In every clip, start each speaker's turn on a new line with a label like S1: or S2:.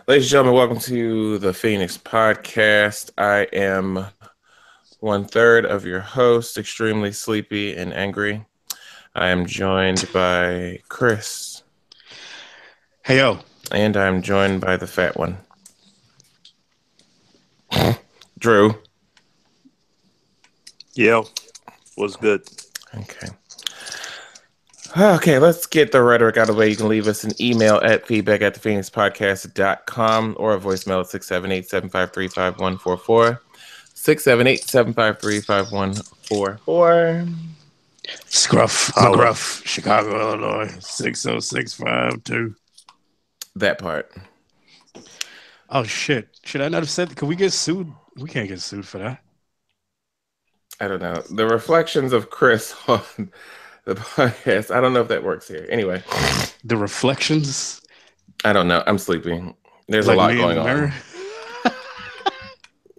S1: Ladies and gentlemen, welcome to the Phoenix Podcast. I am one third of your host, extremely sleepy and angry. I am joined by Chris,
S2: Hey yo,
S1: and I'm joined by the fat one, Drew.
S3: Yo, what's good?
S1: Okay. Okay, let's get the rhetoric out of the way. You can leave us an email at feedback@thephoenixpodcast.com or a voicemail at 678-753-5144. 678-753-5144.
S2: Scruff
S3: Holla.
S2: McGruff, Chicago, Illinois, 60652.
S1: That part.
S2: Oh shit. Should I not have said? Can we get sued? We can't get sued for that.
S1: I don't know. The reflections of Chris on the podcast. I don't know if that works here. Anyway,
S2: The reflections,
S1: I don't know. I'm sleeping. There's a
S2: like
S1: lot
S2: me in
S1: going
S2: the
S1: on.
S2: mirror.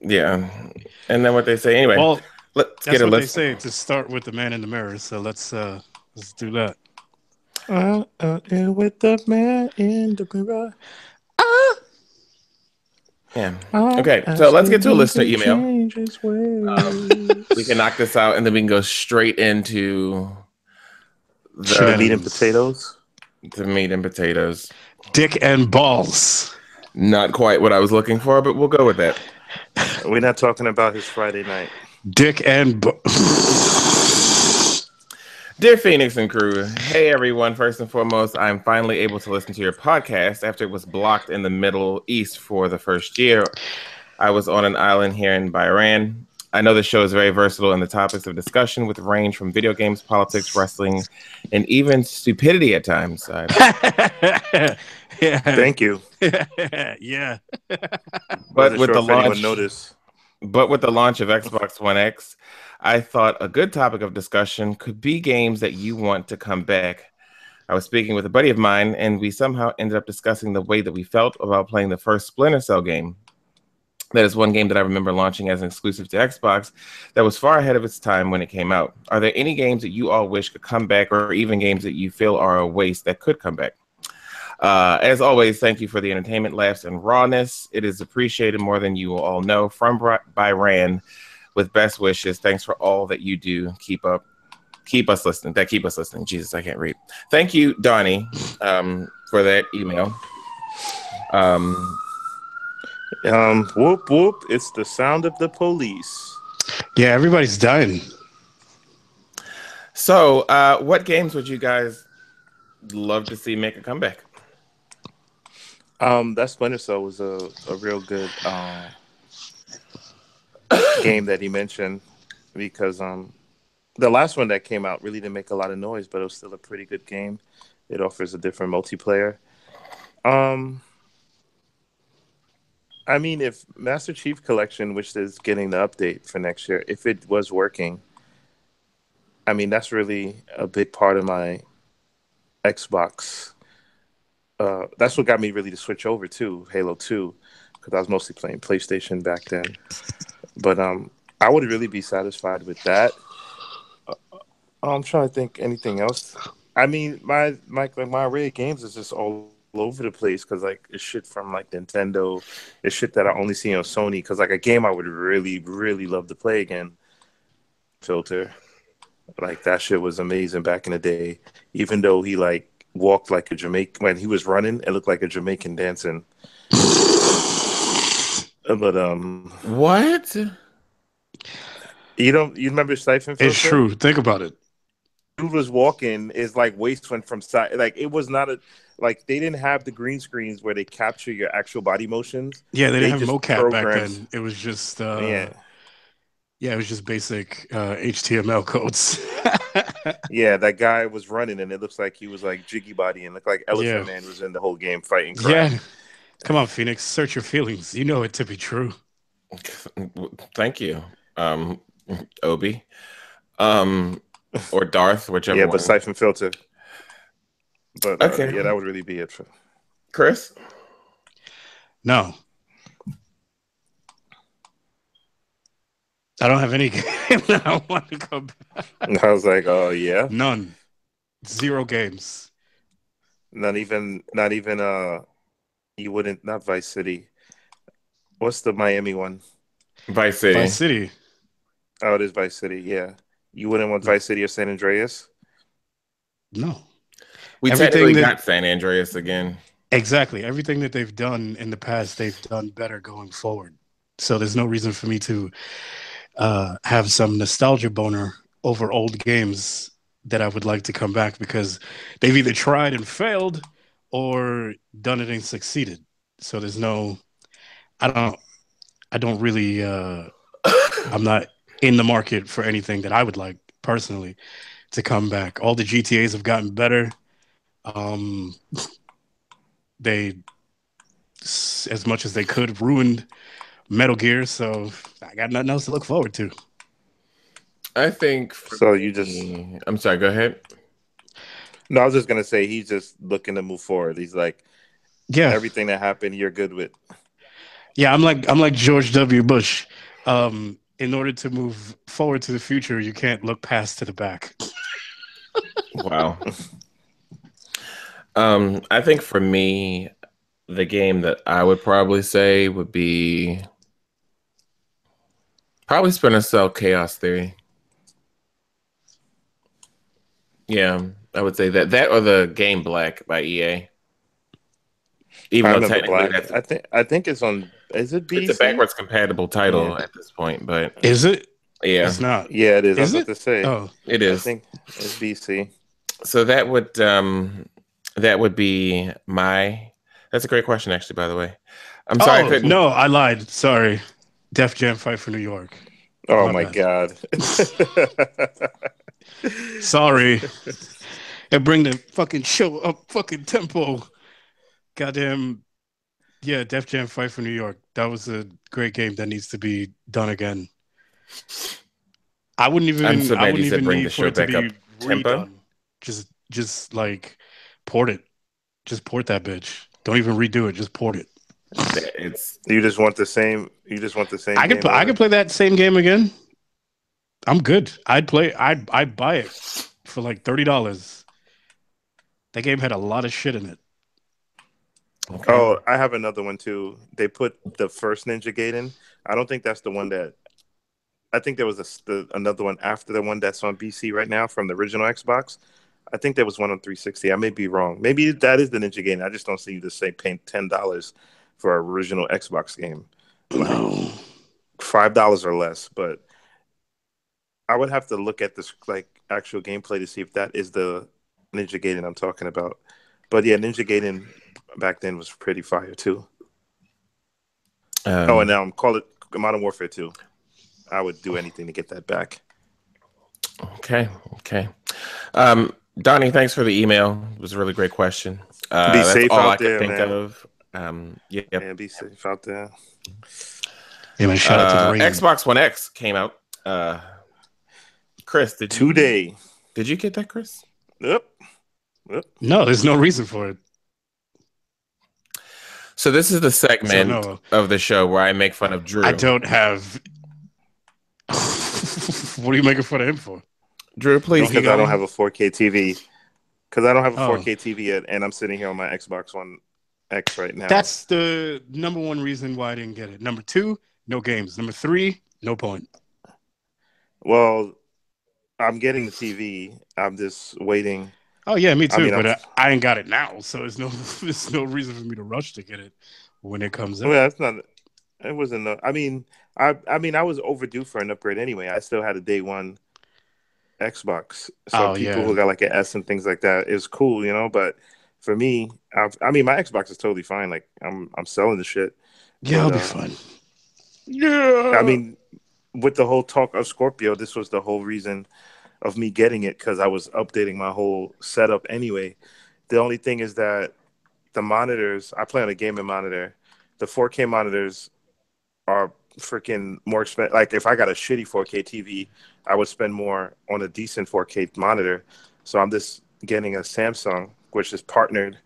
S1: Yeah. And then what they say. Anyway,
S2: Well,
S1: let's
S2: that's
S1: get a
S2: what they
S1: list.
S2: say to start with the man in the mirror. So let's do that.
S3: With the man in the mirror.
S1: Yeah. Okay. So let's get to a listener email. We can knock this out and then we can go straight into
S3: The meat and
S2: Shenanigans.
S3: potatoes.
S1: the meat and potatoes.
S2: Dick and balls.
S1: Not quite what I was looking for, but we'll go with that.
S3: We're not talking about his Friday night.
S2: Dick and
S1: Dear Phoenix and crew, hey everyone. First and foremost, I'm finally able to listen to your podcast after it was blocked in the Middle East for the first year. I was on an island here in Bahrain. I know the show is very versatile in the topics of discussion with range from video games, politics, wrestling, and even stupidity at times.
S2: yeah.
S3: Thank you.
S2: Yeah.
S1: But
S3: Wasn't
S1: with
S3: sure
S1: the
S3: if anyone
S1: launch,
S3: noticed.
S1: But with the launch of Xbox One X, I thought a good topic of discussion could be games that you want to come back. I was speaking with a buddy of mine, and we somehow ended up discussing the way that we felt about playing the first Splinter Cell game. That is one game that I remember launching as an exclusive to Xbox that was far ahead of its time when it came out. Are there any games that you all wish could come back, or even games that you feel are a waste that could come back? As always, thank you for the entertainment, laughs, and rawness. It is appreciated more than you all know. From Bahrain, with best wishes. Thanks for all that you do. Keep us listening. Keep us listening. Jesus, I can't read. Thank you, Donnie, for that email.
S3: Whoop whoop! It's the sound of the police.
S2: Yeah, everybody's dying.
S1: So, what games would you guys love to see make a comeback?
S3: That Splinter Cell was a real good game that he mentioned because the last one that came out really didn't make a lot of noise, but it was still a pretty good game. It offers a different multiplayer. I mean, if Master Chief Collection, which is getting the update for next year, if it was working, I mean, that's really a big part of my Xbox. That's what got me really to switch over to Halo 2 because I was mostly playing PlayStation back then. But I would really be satisfied with that. I'm trying to think anything else. I mean, my array of games is just all over the place because like it's shit from like Nintendo, it's shit that I only see on Sony. Because like a game I would really love to play again, Filter. Like that shit was amazing back in the day. Even though he like walked like a Jamaican when he was running, it looked like a Jamaican dancing. But
S1: What?
S3: you remember Siphon Filter?
S2: It's true. Think about it.
S3: Dude was walking, his like waist went from side, like it was not a like they didn't have the green screens where they capture your actual body motions.
S2: Yeah, they didn't have
S3: just
S2: mocap back
S3: programs-
S2: then. It was just
S3: Yeah,
S2: it was just basic HTML codes.
S3: yeah, that guy was running, and it looks like he was like Jiggy Body, and looked like Elephant
S2: Yeah.
S3: Man was in the whole game fighting crime.
S2: Yeah. Come on, Phoenix, search your feelings. You know it to be true.
S1: Thank you, Obi, or Darth, whichever
S3: Yeah,
S1: one.
S3: but Siphon Filter. But
S1: Okay.
S3: yeah, that would really be it.
S1: Chris?
S2: No. I don't have any game that I want to go back.
S3: I was like, oh yeah,
S2: None. 0 games.
S3: not even You wouldn't, not Vice City. What's the Miami one?
S1: Vice City.
S2: Vice City.
S3: Oh, it is Vice City. Yeah, you wouldn't want Vice City or San Andreas.
S2: No.
S1: We
S2: Everything
S1: technically
S2: that
S1: got San Andreas again.
S2: exactly everything that they've done in the past, they've done better going forward. So there's no reason for me to have some nostalgia boner over old games that I would like to come back because they've either tried and failed or done it and succeeded. So there's no, I don't really, I'm not in the market for anything that I would like personally to come back. All the GTAs have gotten better. Um, they, as much as they could, ruined Metal Gear. So I got nothing else to look forward to.
S1: I think.
S3: So you just.
S1: I'm sorry. Go ahead.
S3: No, I was just gonna say he's just looking to move forward. He's like,
S2: Yeah,
S3: everything that happened, you're good with.
S2: yeah. I'm like George W. Bush. In order to move forward to the future, you can't look past to the back.
S1: Wow. I think for me, the game that I would probably say would be probably Splinter Cell Chaos Theory. Yeah, I would say that or the game Black by EA. Even though technically that's
S3: I think it's on. Is it BC?
S1: it's a backwards compatible title at this point, but
S2: Is it?
S1: yeah,
S2: It's not.
S3: Yeah, it is. I
S2: Is
S3: was
S2: it?
S3: about to say.
S2: Oh,
S1: it
S3: I
S1: is.
S3: think it's BC.
S1: So that would be my. That's a great question, actually. By the way, I'm sorry I couldn't.
S2: No, I lied. Sorry. Def Jam Fight for New York.
S3: Oh
S2: My
S3: my
S2: bad.
S3: God.
S2: Sorry. And bring the fucking show up fucking tempo. Goddamn. Yeah, Def Jam Fight for New York. That was a great game that needs to be done again. I wouldn't even
S1: I'm so
S2: I
S1: glad
S2: wouldn't
S1: you said
S2: even
S1: bring
S2: need
S1: the
S2: for
S1: show
S2: it to
S1: back
S2: be
S1: up tempo.
S2: redone. Just like port it. Just port that bitch. Don't even redo it. Just port it.
S1: It's
S3: You just want the same. You just want the same.
S2: I could
S3: game
S2: I
S3: over?
S2: could play that same game again. I'm good. I'd buy it for like $30. That game had a lot of shit in it.
S1: okay.
S3: Oh, I have another one too. They put the first Ninja Gaiden. I don't think that's the one that. I think there was another one after the one that's on BC right now from the original Xbox. I think there was one on 360. I may be wrong. Maybe that is the Ninja Gaiden. I just don't see the same paying $10 for an original Xbox game. Like
S2: No.
S3: $5 or less. But I would have to look at this like actual gameplay to see if that is the Ninja Gaiden I'm talking about. But yeah, Ninja Gaiden back then was pretty fire too. And now I'm call it Modern Warfare 2. I would do anything to get that back.
S1: Okay. Donnie, thanks for the email. It was a really great question.
S3: Be
S1: That's
S3: safe
S1: all
S3: out
S1: I could
S3: there,
S1: think
S3: man.
S1: of.
S3: Yeah, be safe out there.
S2: Yeah, man, shout out to the ring.
S1: Xbox One X came out. Chris, did you get that, Chris?
S3: Yep.
S2: No, there's no reason for it.
S1: So this is the segment of the show where I make fun of Drew.
S2: I don't have. What are you making fun of him for?
S1: Drew, please.
S3: Because I don't have a 4K TV. Because I don't have a
S2: Oh.
S3: 4K TV yet, and I'm sitting here on my Xbox One X right now.
S2: That's the number one reason why I didn't get it. Number two, no games. Number three, no point.
S3: Well, I'm getting the TV. I'm just waiting.
S2: Oh yeah, me too.
S3: I mean,
S2: but I ain't got it now, so there's no reason for me to rush to get it when it comes out.
S3: Well, it's not. It wasn't. I mean, I was overdue for an upgrade anyway. I still had a day one Xbox, so people who got like an S and things like that is cool, you know. But for me, I mean, my Xbox is totally fine. Like I'm selling the shit.
S2: Yeah, it'll be fun. Yeah.
S3: I mean, with the whole talk of Scorpio, this was the whole reason of me getting it because I was updating my whole setup anyway. The only thing is that the monitors, I play on a gaming monitor. The 4K monitors are freaking more expensive. Like if I got a shitty 4K TV, I would spend more on a decent 4K monitor. So I'm just getting a Samsung, which is partnered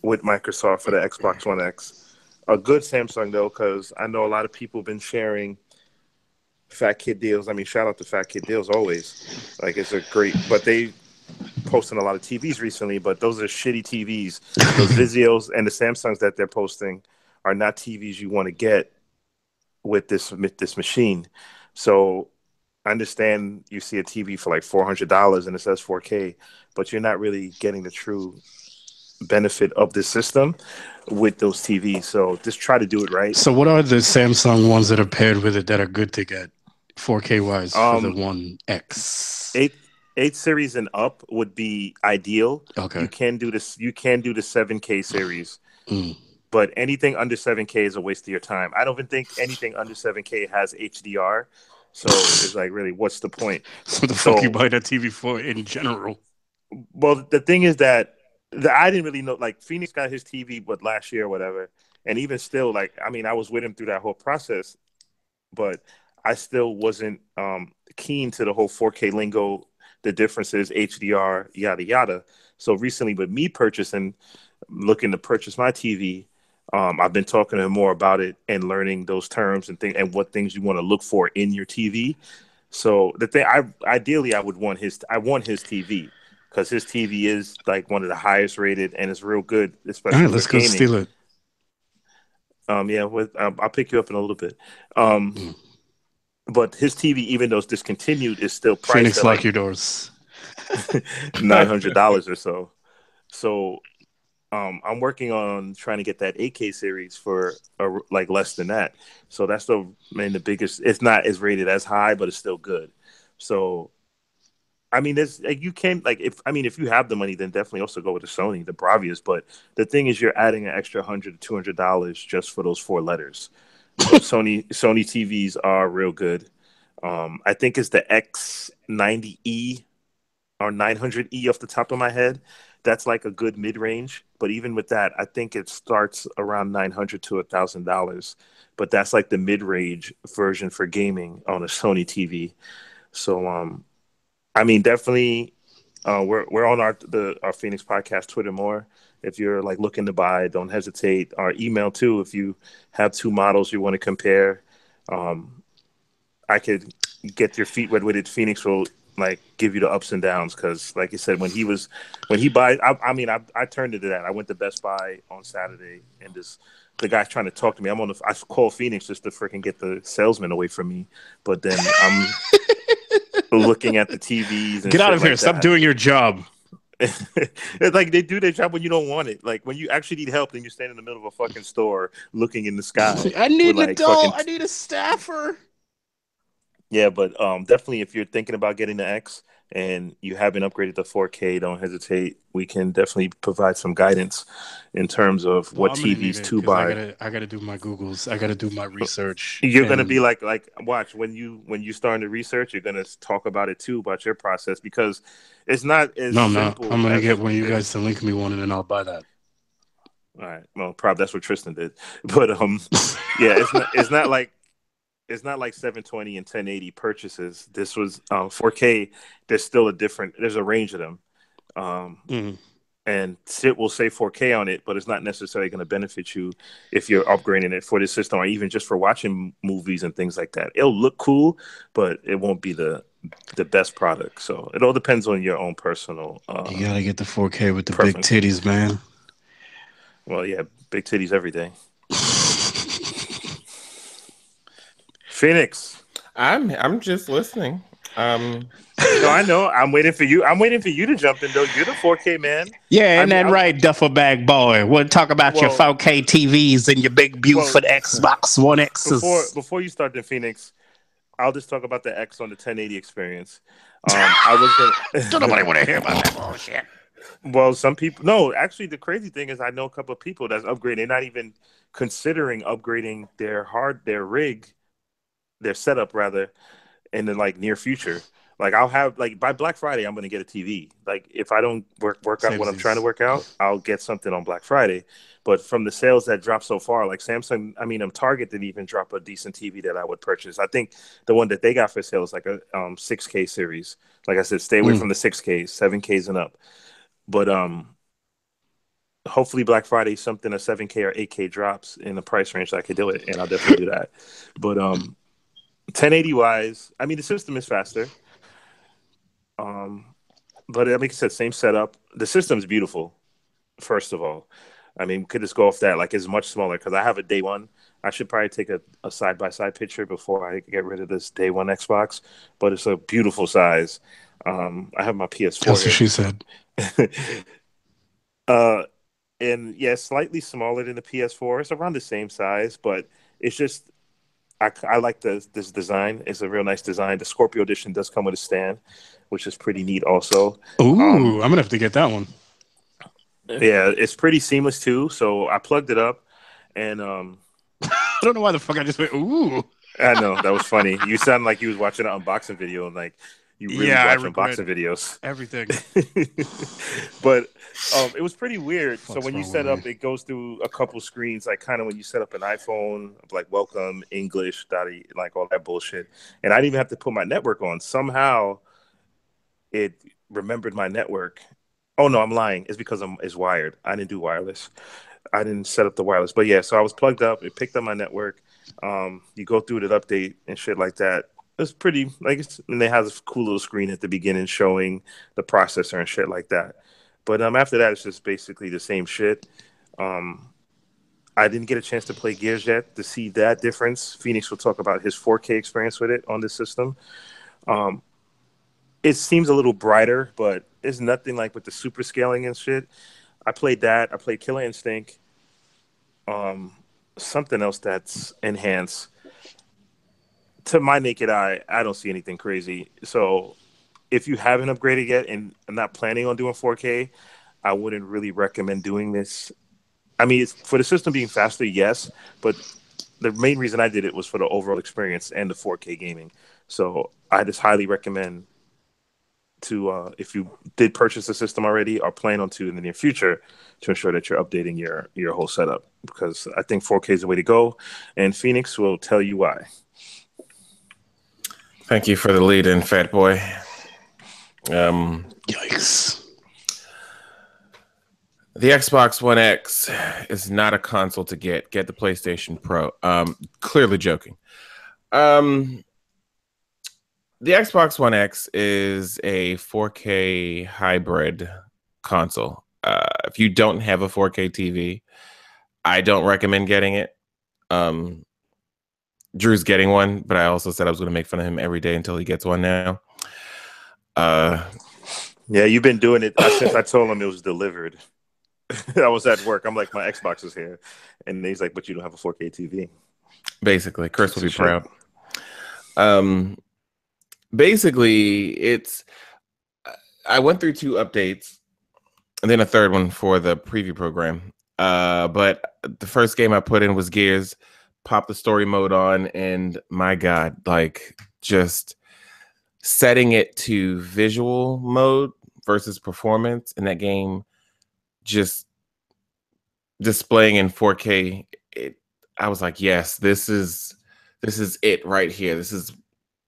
S3: with Microsoft for the Xbox One X. A good Samsung though, because I know a lot of people have been sharing Fat Kid Deals. I mean, shout out to Fat Kid Deals always. Like it's a great, but they posting a lot of TVs recently, but those are shitty TVs. Those Vizios and the Samsungs that they're posting are not TVs you want to get with this machine. So I understand you see a TV for like $400 and it says 4K, but you're not really getting the true benefit of the system with those TVs. So just try to do it right.
S2: So what are the Samsung ones that are paired with it that are good to get 4K wise for the One X?
S3: 8 series and up would be ideal.
S2: Okay.
S3: You can do this. You can do the 7K series, but anything under 7K is a waste of your time. I don't even think anything under 7K has HDR. So it's like, really, what's the point?
S2: So the fuck you buy that TV for in general?
S3: Well, the thing is that I didn't really know. Like, Phoenix got his TV, but last year or whatever, and even still, like, I mean, I was with him through that whole process, but I still wasn't keen to the whole 4K lingo, the differences, HDR, yada yada. So recently, with me looking to purchase my TV, I've been talking to him more about it and learning those terms and what things you want to look for in your TV. So the thing, ideally, I want his TV. Because his TV is like one of the highest rated and it's real good, especially
S2: all right, let's go
S3: gaming.
S2: steal it.
S3: I'll pick you up in a little bit. But his TV, even though it's discontinued, is still priced
S2: Phoenix,
S3: at
S2: lock your doors.
S3: $900 or so. So I'm working on trying to get that 8K series for like less than that. So that's the biggest. It's not as rated as high, but it's still good. So I mean, there's like, you can like if you have the money, then definitely also go with the Sony, the Bravias. But the thing is, you're adding an extra $100 to $200 just for those 4 letters. But Sony TVs are real good. I think it's the X90E or 900E off the top of my head. That's like a good mid range. But even with that, I think it starts around $900 to $1,000. But that's like the mid range version for gaming on a Sony TV. So I mean, definitely, we're on our Phoenix Podcast Twitter more. If you're like looking to buy, don't hesitate. Our email too. If you have 2 models you want to compare, I could get your feet wet with it. Phoenix will like give you the ups and downs because, like you said, when he buys, I turned into that. I went to Best Buy on Saturday, and the guy's trying to talk to me. I call Phoenix just to freaking get the salesman away from me, but then I'm looking at the TVs and
S2: get out of here.
S3: Like
S2: Stop doing your job.
S3: It's like they do their job when you don't want it. Like when you actually need help, then you stand in the middle of a fucking store looking in the sky.
S2: I need an adult. I need a staffer.
S3: Yeah, but definitely if you're thinking about getting the X and you haven't upgraded to 4K, don't hesitate. We can definitely provide some guidance in terms of what TVs to buy.
S2: I gotta do my Googles. I gotta do my research.
S3: You're gonna be like watch when you start to research, you're gonna talk about it too, about your process, because it's not as simple.
S2: No, I'm gonna get one of you guys to link me one and then I'll buy that.
S3: All right. Well, probably that's what Tristan did. But yeah, it's not like 720 and 1080 purchases. This was 4K. There's a range of them. And it will say 4K on it, but it's not necessarily going to benefit you if you're upgrading it for this system or even just for watching movies and things like that. It'll look cool, but it won't be the best product. So it all depends on your own personal.
S2: You gotta get the 4K with the preference. Big titties, man.
S3: Well, yeah, big titties every day. Phoenix,
S1: I'm just listening.
S3: No, I know. I'm waiting for you. I'm waiting for you to jump in, though. You're the 4K man.
S2: Yeah, ain't that right, duffel bag boy? We'll talk about your 4K TVs and your big Buford Xbox One X's.
S3: Before you start the Phoenix, I'll just talk about the X on the 1080 experience. I was gonna.
S2: Don't nobody want to hear about that bullshit.
S3: Well, some people. No, actually, the crazy thing is, I know a couple of people that's upgrading. They're not even considering upgrading their rig, their setup rather, in the like near future. Like I'll have like by Black Friday, I'm gonna get a TV. Like if I don't work out what I'm trying to work out, I'll get something on Black Friday. But from the sales that dropped so far, like Samsung, Target didn't even drop a decent TV that I would purchase. I think the one that they got for sale is like a 6K series. Like I said, stay away from the 6Ks, 7Ks and up. But hopefully Black Friday, something a 7K or 8K drops in the price range, so I could do it, and I'll definitely do that. But 1080 wise, the system is faster. But like I said, same setup. The system's beautiful. First of all, I mean, we could just go off that. Like, it's much smaller because I have a day one. I should probably take a side by side picture before I get rid of this day one Xbox. But it's a beautiful size. I have my PS4
S2: That's what she said.
S3: uh, and yeah, slightly smaller than the PS4. It's around the same size, but it's just I like this design. It's a real nice design. The Scorpio edition does come with a stand, which is pretty neat. Also,
S2: ooh, I'm gonna have to get that one.
S3: Yeah, it's pretty seamless too. So I plugged it up, and
S2: I don't know why the fuck I just went ooh.
S3: I know that was funny. You sound like you was watching an unboxing video, and like you really watch unboxing videos.
S2: Everything.
S3: But it was pretty weird.
S2: What's
S3: so when you set up, it goes through a couple screens, like kind of when you set up an iPhone, like welcome, English, like all that bullshit. And I didn't even have to put my network on. Somehow it remembered my network. Oh no, I'm lying. It's because it's wired. I didn't do wireless. I didn't set up the wireless. But yeah, so I was plugged up. It picked up my network. You go through the update and shit like that. It's pretty and they have this cool little screen at the beginning showing the processor and shit like that. But after that, it's just basically the same shit. I didn't get a chance to play Gears yet to see that difference. Phoenix will talk about his 4K experience with it on this system. It seems a little brighter, but it's nothing like with the super scaling and shit. I played that. I played Killer Instinct. Something else that's enhanced. To my naked eye, I don't see anything crazy. So if you haven't upgraded yet and are not planning on doing 4K, I wouldn't really recommend doing this. I mean, it's, for the system being faster, yes, but the main reason I did it was for the overall experience and the 4K gaming. So I just highly recommend to, if you did purchase the system already or plan on to in the near future, to ensure that you're updating your whole setup, because I think 4K is the way to go, and Phoenix will tell you why.
S1: Thank you for the lead in, Fat Boy.
S2: Yikes.
S1: The Xbox One X is not a console to get. Get the PlayStation Pro. Clearly joking. The Xbox One X is a 4K hybrid console. If you don't have a 4K TV, I don't recommend getting it. Drew's getting one, but I also said I was going to make fun of him every day until he gets one now.
S3: Yeah, you've been doing it since I told him it was delivered. I was at work. I'm like, my Xbox is here. And he's like, but you don't have a 4K TV.
S1: Basically, Chris will be proud. Basically, I went through 2 updates and then a third one for the preview program. But the first game I put in was Gears. Pop the story mode on, and my God, like, just setting it to visual mode versus performance in that game, just displaying in 4K, I was like, yes, this is it right here. This is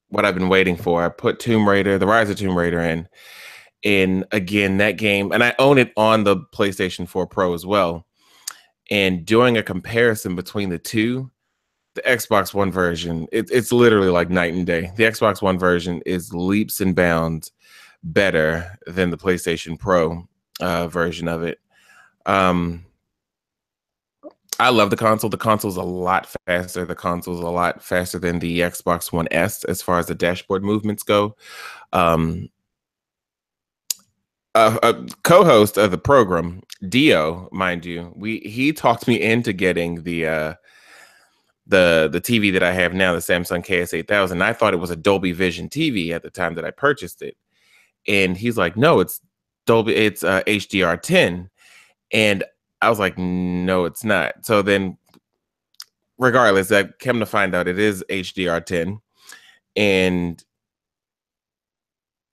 S1: what I've been waiting for. I put Tomb Raider, The Rise of Tomb Raider in, and again, that game, and I own it on the PlayStation 4 Pro as well. And doing a comparison between the two, the Xbox One version, it's literally like night and day. The Xbox One version is leaps and bounds better than the PlayStation Pro version of it. I love the console. The console's a lot faster. The console's a lot faster than the Xbox One S as far as the dashboard movements go. A co-host of the program, Dio, mind you, he talked me into getting the TV that I have now, the Samsung KS8000. I thought it was a Dolby Vision TV at the time that I purchased it, and he's like, "No, it's Dolby. It's HDR10," and I was like, "No, it's not." So then, regardless, I came to find out it is HDR10, and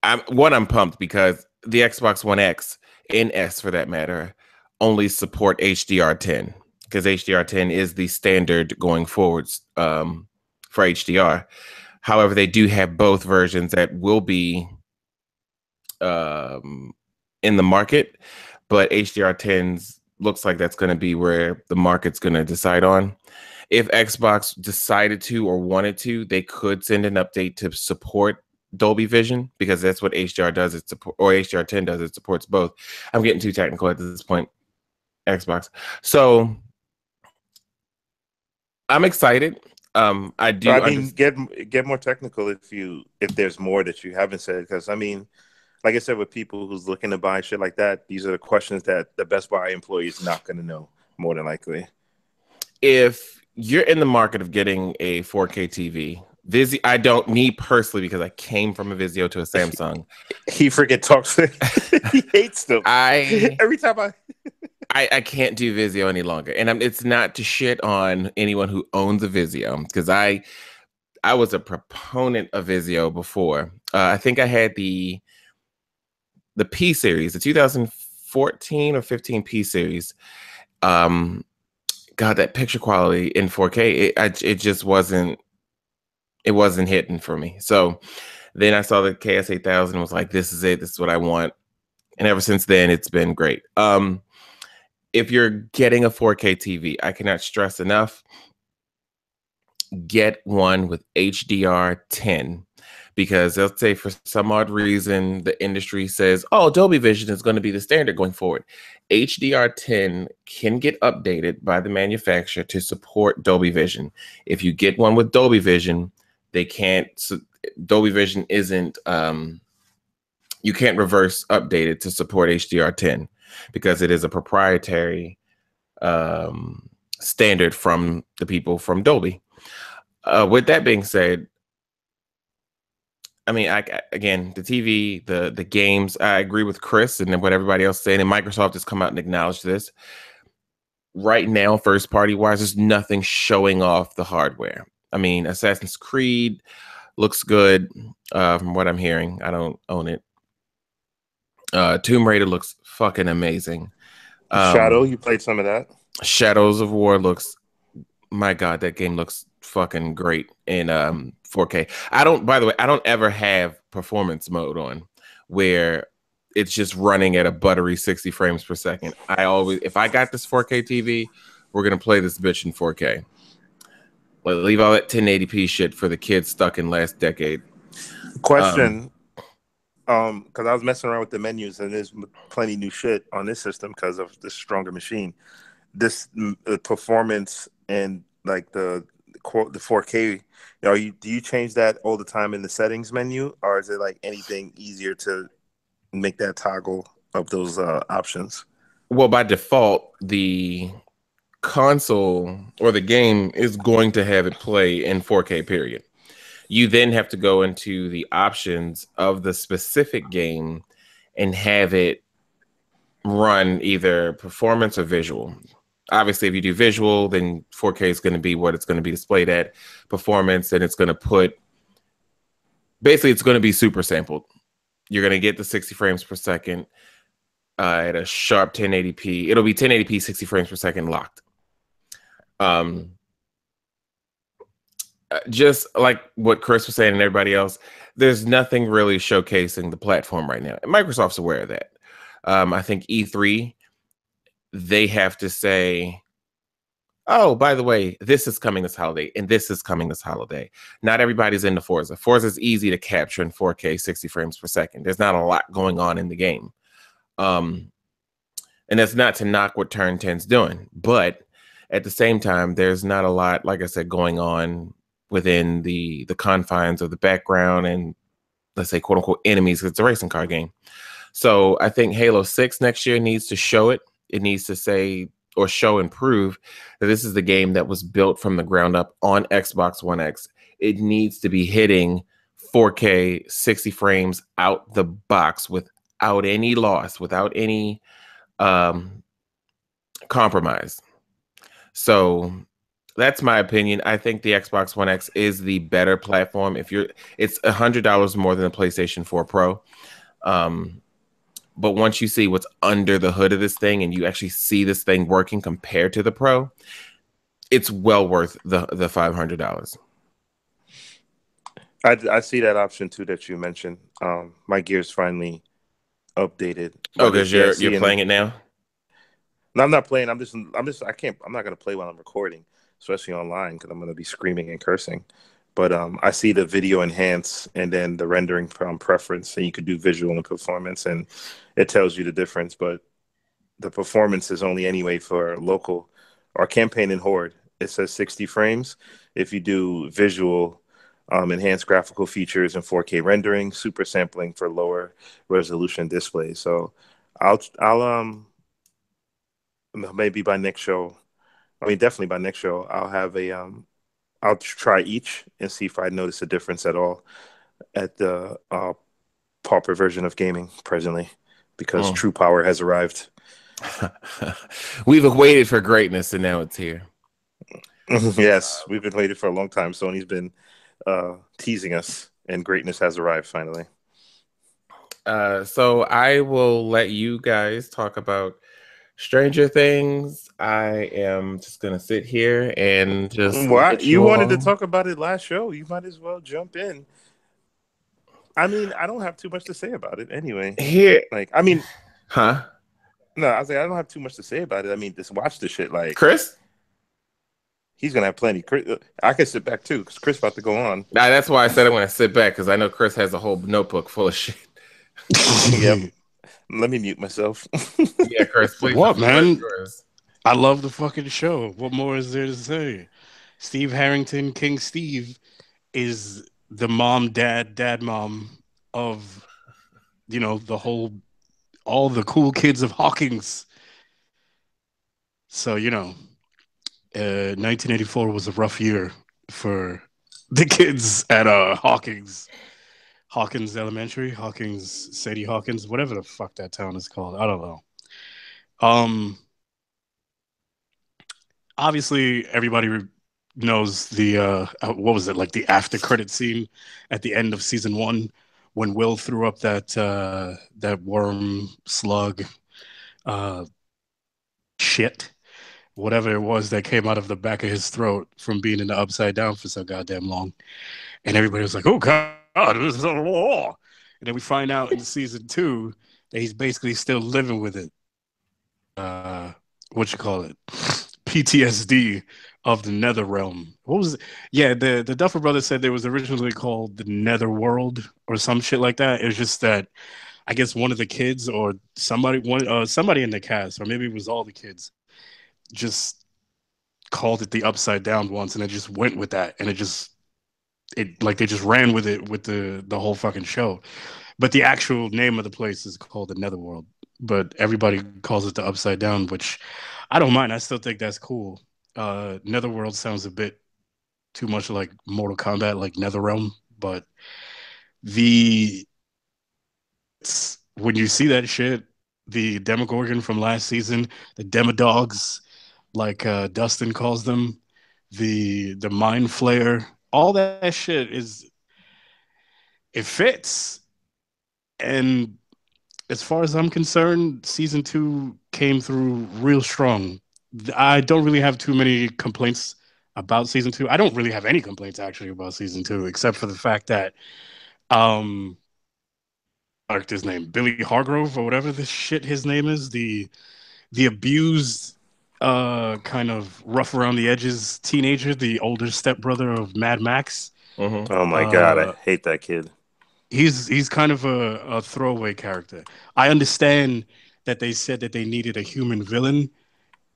S1: I'm pumped because the Xbox One X and S, for that matter, only support HDR10. Because HDR10 is the standard going forwards for HDR. However, they do have both versions that will be in the market, but HDR10s looks like that's going to be where the market's going to decide on. If Xbox decided to or wanted to, they could send an update to support Dolby Vision because that's what HDR does. It support or HDR10 does. It supports both. I'm getting too technical at this point. Xbox. So I'm excited. I do.
S3: I mean, get more technical if there's more that you haven't said, because I mean, like I said, with people who's looking to buy shit like that, these are the questions that the Best Buy employee is not going to know, more than likely.
S1: If you're in the market of getting a 4K TV, Vizio, I don't, me personally, because I came from a Vizio to a Samsung.
S3: He freaking talks. He hates them. Every time
S1: I can't do Vizio any longer, and it's not to shit on anyone who owns a Vizio, because I was a proponent of Vizio before. I think I had the P series, the 2014 or 15 P series. God, that picture quality in 4K, it just wasn't hitting for me. So then I saw the KS8000 and was like, this is it. This is what I want. And ever since then, it's been great. If you're getting a 4K TV, I cannot stress enough, get one with HDR10, because let's say for some odd reason the industry says, oh, Dolby Vision is going to be the standard going forward. HDR10 can get updated by the manufacturer to support Dolby Vision. If you get one with Dolby Vision, they can't. Dolby Vision isn't. You can't reverse update it to support HDR10 because it is a proprietary standard from the people from Dolby. With that being said, I mean, again, the TV, the games, I agree with Chris and what everybody else is saying, and Microsoft has come out and acknowledged this. Right now, first party wise, there's nothing showing off the hardware. I mean, Assassin's Creed looks good from what I'm hearing. I don't own it. Tomb Raider looks fucking amazing.
S3: Shadow, you played some of that?
S1: Shadows of War looks, my God, that game looks fucking great in 4K. By the way, I don't ever have performance mode on where it's just running at a buttery 60 frames per second. If I got this 4K TV, we're going to play this bitch in 4K. But leave all that 1080p shit for the kids stuck in last decade.
S3: Question. Because I was messing around with the menus, and there's plenty new shit on this system because of the stronger machine. The performance and like the 4K, do you change that all the time in the settings menu, or is it like anything easier to make that toggle of those options?
S1: Well, by default, the console or the game is going to have it play in 4K, period. You then have to go into the options of the specific game and have it run either performance or visual. Obviously, if you do visual, then 4K is going to be what it's going to be displayed at. Performance, and it's going to it's going to be super sampled. You're going to get the 60 frames per second at a sharp 1080p. It'll be 1080p, 60 frames per second locked. Just like what Chris was saying and everybody else, there's nothing really showcasing the platform right now. And Microsoft's aware of that. I think E3, they have to say, oh, by the way, this is coming this holiday, and this is coming this holiday. Not everybody's into Forza. Forza is easy to capture in 4K, 60 frames per second. There's not a lot going on in the game. And that's not to knock what Turn 10's doing. But at the same time, there's not a lot, like I said, going on within the confines of the background and, let's say, quote unquote enemies. It's a racing car game. So I think Halo 6 next year needs to show it. It needs to say or show and prove that this is the game that was built from the ground up on Xbox One X. It needs to be hitting 4K 60 frames out the box without any loss, without any compromise. So that's my opinion. I think the Xbox One X is the better platform. It's $100 more than the PlayStation 4 Pro. But once you see what's under the hood of this thing and you actually see this thing working compared to the Pro, it's well worth the $500.
S3: I see that option too that you mentioned. My gear's finally updated.
S1: Oh, because you're playing it now?
S3: No, I'm not playing. I'm not gonna play while I'm recording, especially online, because I'm gonna be screaming and cursing. But I see the video enhance and then the rendering preference, and you could do visual and performance, and it tells you the difference. But the performance is only anyway for local or campaign and horde. It says 60 frames. If you do visual, enhanced graphical features and 4K rendering, super sampling for lower resolution displays. So I'll maybe by next show. I mean, definitely by next show, I'll try each and see if I notice a difference at all at the pauper version of gaming presently, because true power has arrived.
S1: We've waited for greatness, and now it's here.
S3: Yes, we've been waiting for a long time. Sony's been teasing us, and greatness has arrived finally.
S1: So I will let you guys talk about Stranger Things. I am just gonna sit here and just.
S3: What you wanted to talk about it last show? You might as well jump in. I mean, I don't have too much to say about it anyway.
S1: Here,
S3: huh? No, I was like, I don't have too much to say about it. I mean, just watch the shit. Like
S1: Chris,
S3: he's gonna have plenty. I can sit back too because Chris about to go on.
S1: Nah, that's why I said I'm gonna sit back, because I know Chris has a whole notebook full of shit.
S3: Yep. Let me mute myself.
S1: Yeah, Chris, please.
S2: What, man? I love the fucking show. What more is there to say? Steve Harrington, King Steve, is the dad mom of, all the cool kids of Hawkins. So, 1984 was a rough year for the kids at Hawkins Elementary, Sadie Hawkins, whatever the fuck that town is called. I don't know. Obviously, everybody knows the what was it, like the after credit scene at the end of season 1 when Will threw up that worm slug shit, whatever it was that came out of the back of his throat from being in the upside down for so goddamn long, and everybody was like, "Oh God, this is a law." And then we find out in season 2 that he's basically still living with it. What you call it? PTSD of the Nether Realm. What was it? Yeah, the Duffer Brothers said it was originally called the Nether World or some shit like that. It was just that I guess one of the kids or somebody in the cast, or maybe it was all the kids, just called it the Upside Down once, and it just went with that, and they just ran with it with the whole fucking show. But the actual name of the place is called the Netherworld, but everybody calls it the Upside Down, which I don't mind. I still think that's cool. Netherworld sounds a bit too much like Mortal Kombat, like NetherRealm, but when you see that shit, the Demogorgon from last season, the Demodogs, like Dustin calls them, the Mind Flayer, all that shit it fits. And as far as I'm concerned, season 2 came through real strong. I don't really have too many complaints about season 2. I don't really have any complaints actually about season 2, except for the fact that his name, Billy Hargrove or whatever this shit his name is, the abused kind of rough around the edges teenager, the older stepbrother of Mad Max.
S3: Mm-hmm. Oh my God, I hate that kid.
S2: He's kind of a throwaway character. I understand that they said that they needed a human villain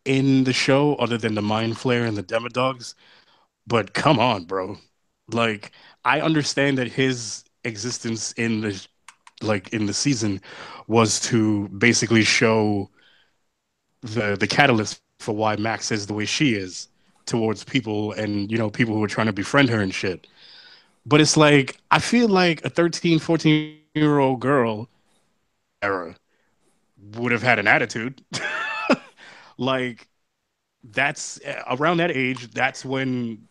S2: in the show other than the Mind Flayer and the Demodogs, but come on, bro. Like, I understand that his existence in the season was to basically show the catalyst for why Max is the way she is towards people, and people who are trying to befriend her and shit. But it's like, I feel like a 13, 14-year-old girl era would have had an attitude. Like, that's around that age, that's when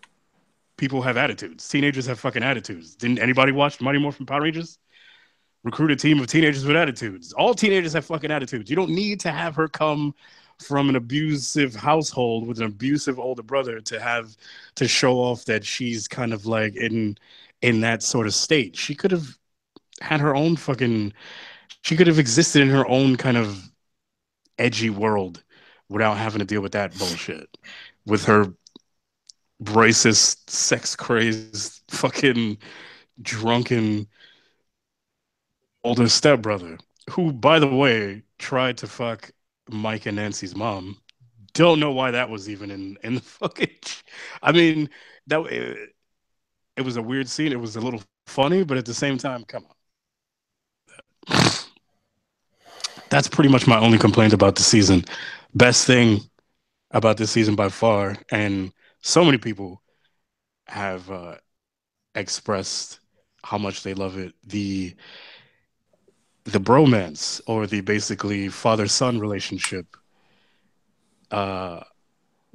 S2: people have attitudes. Teenagers have fucking attitudes. Didn't anybody watch Mighty Morphin Power Rangers? Recruit a team of teenagers with attitudes. All teenagers have fucking attitudes. You don't need to have her come from an abusive household with an abusive older brother to show off that she's kind of like in that sort of state. She could have had her own she could have existed in her own kind of edgy world without having to deal with that bullshit with her racist, sex crazed, fucking drunken older stepbrother, who, by the way, tried to fuck Mike and Nancy's mom. Don't know why that was even in the fucking. I mean, that it was a weird scene. It was a little funny, but at the same time, come on. That's pretty much my only complaint about the season. Best thing about this season by far, and so many people have expressed how much they love it. The bromance, or the basically father-son relationship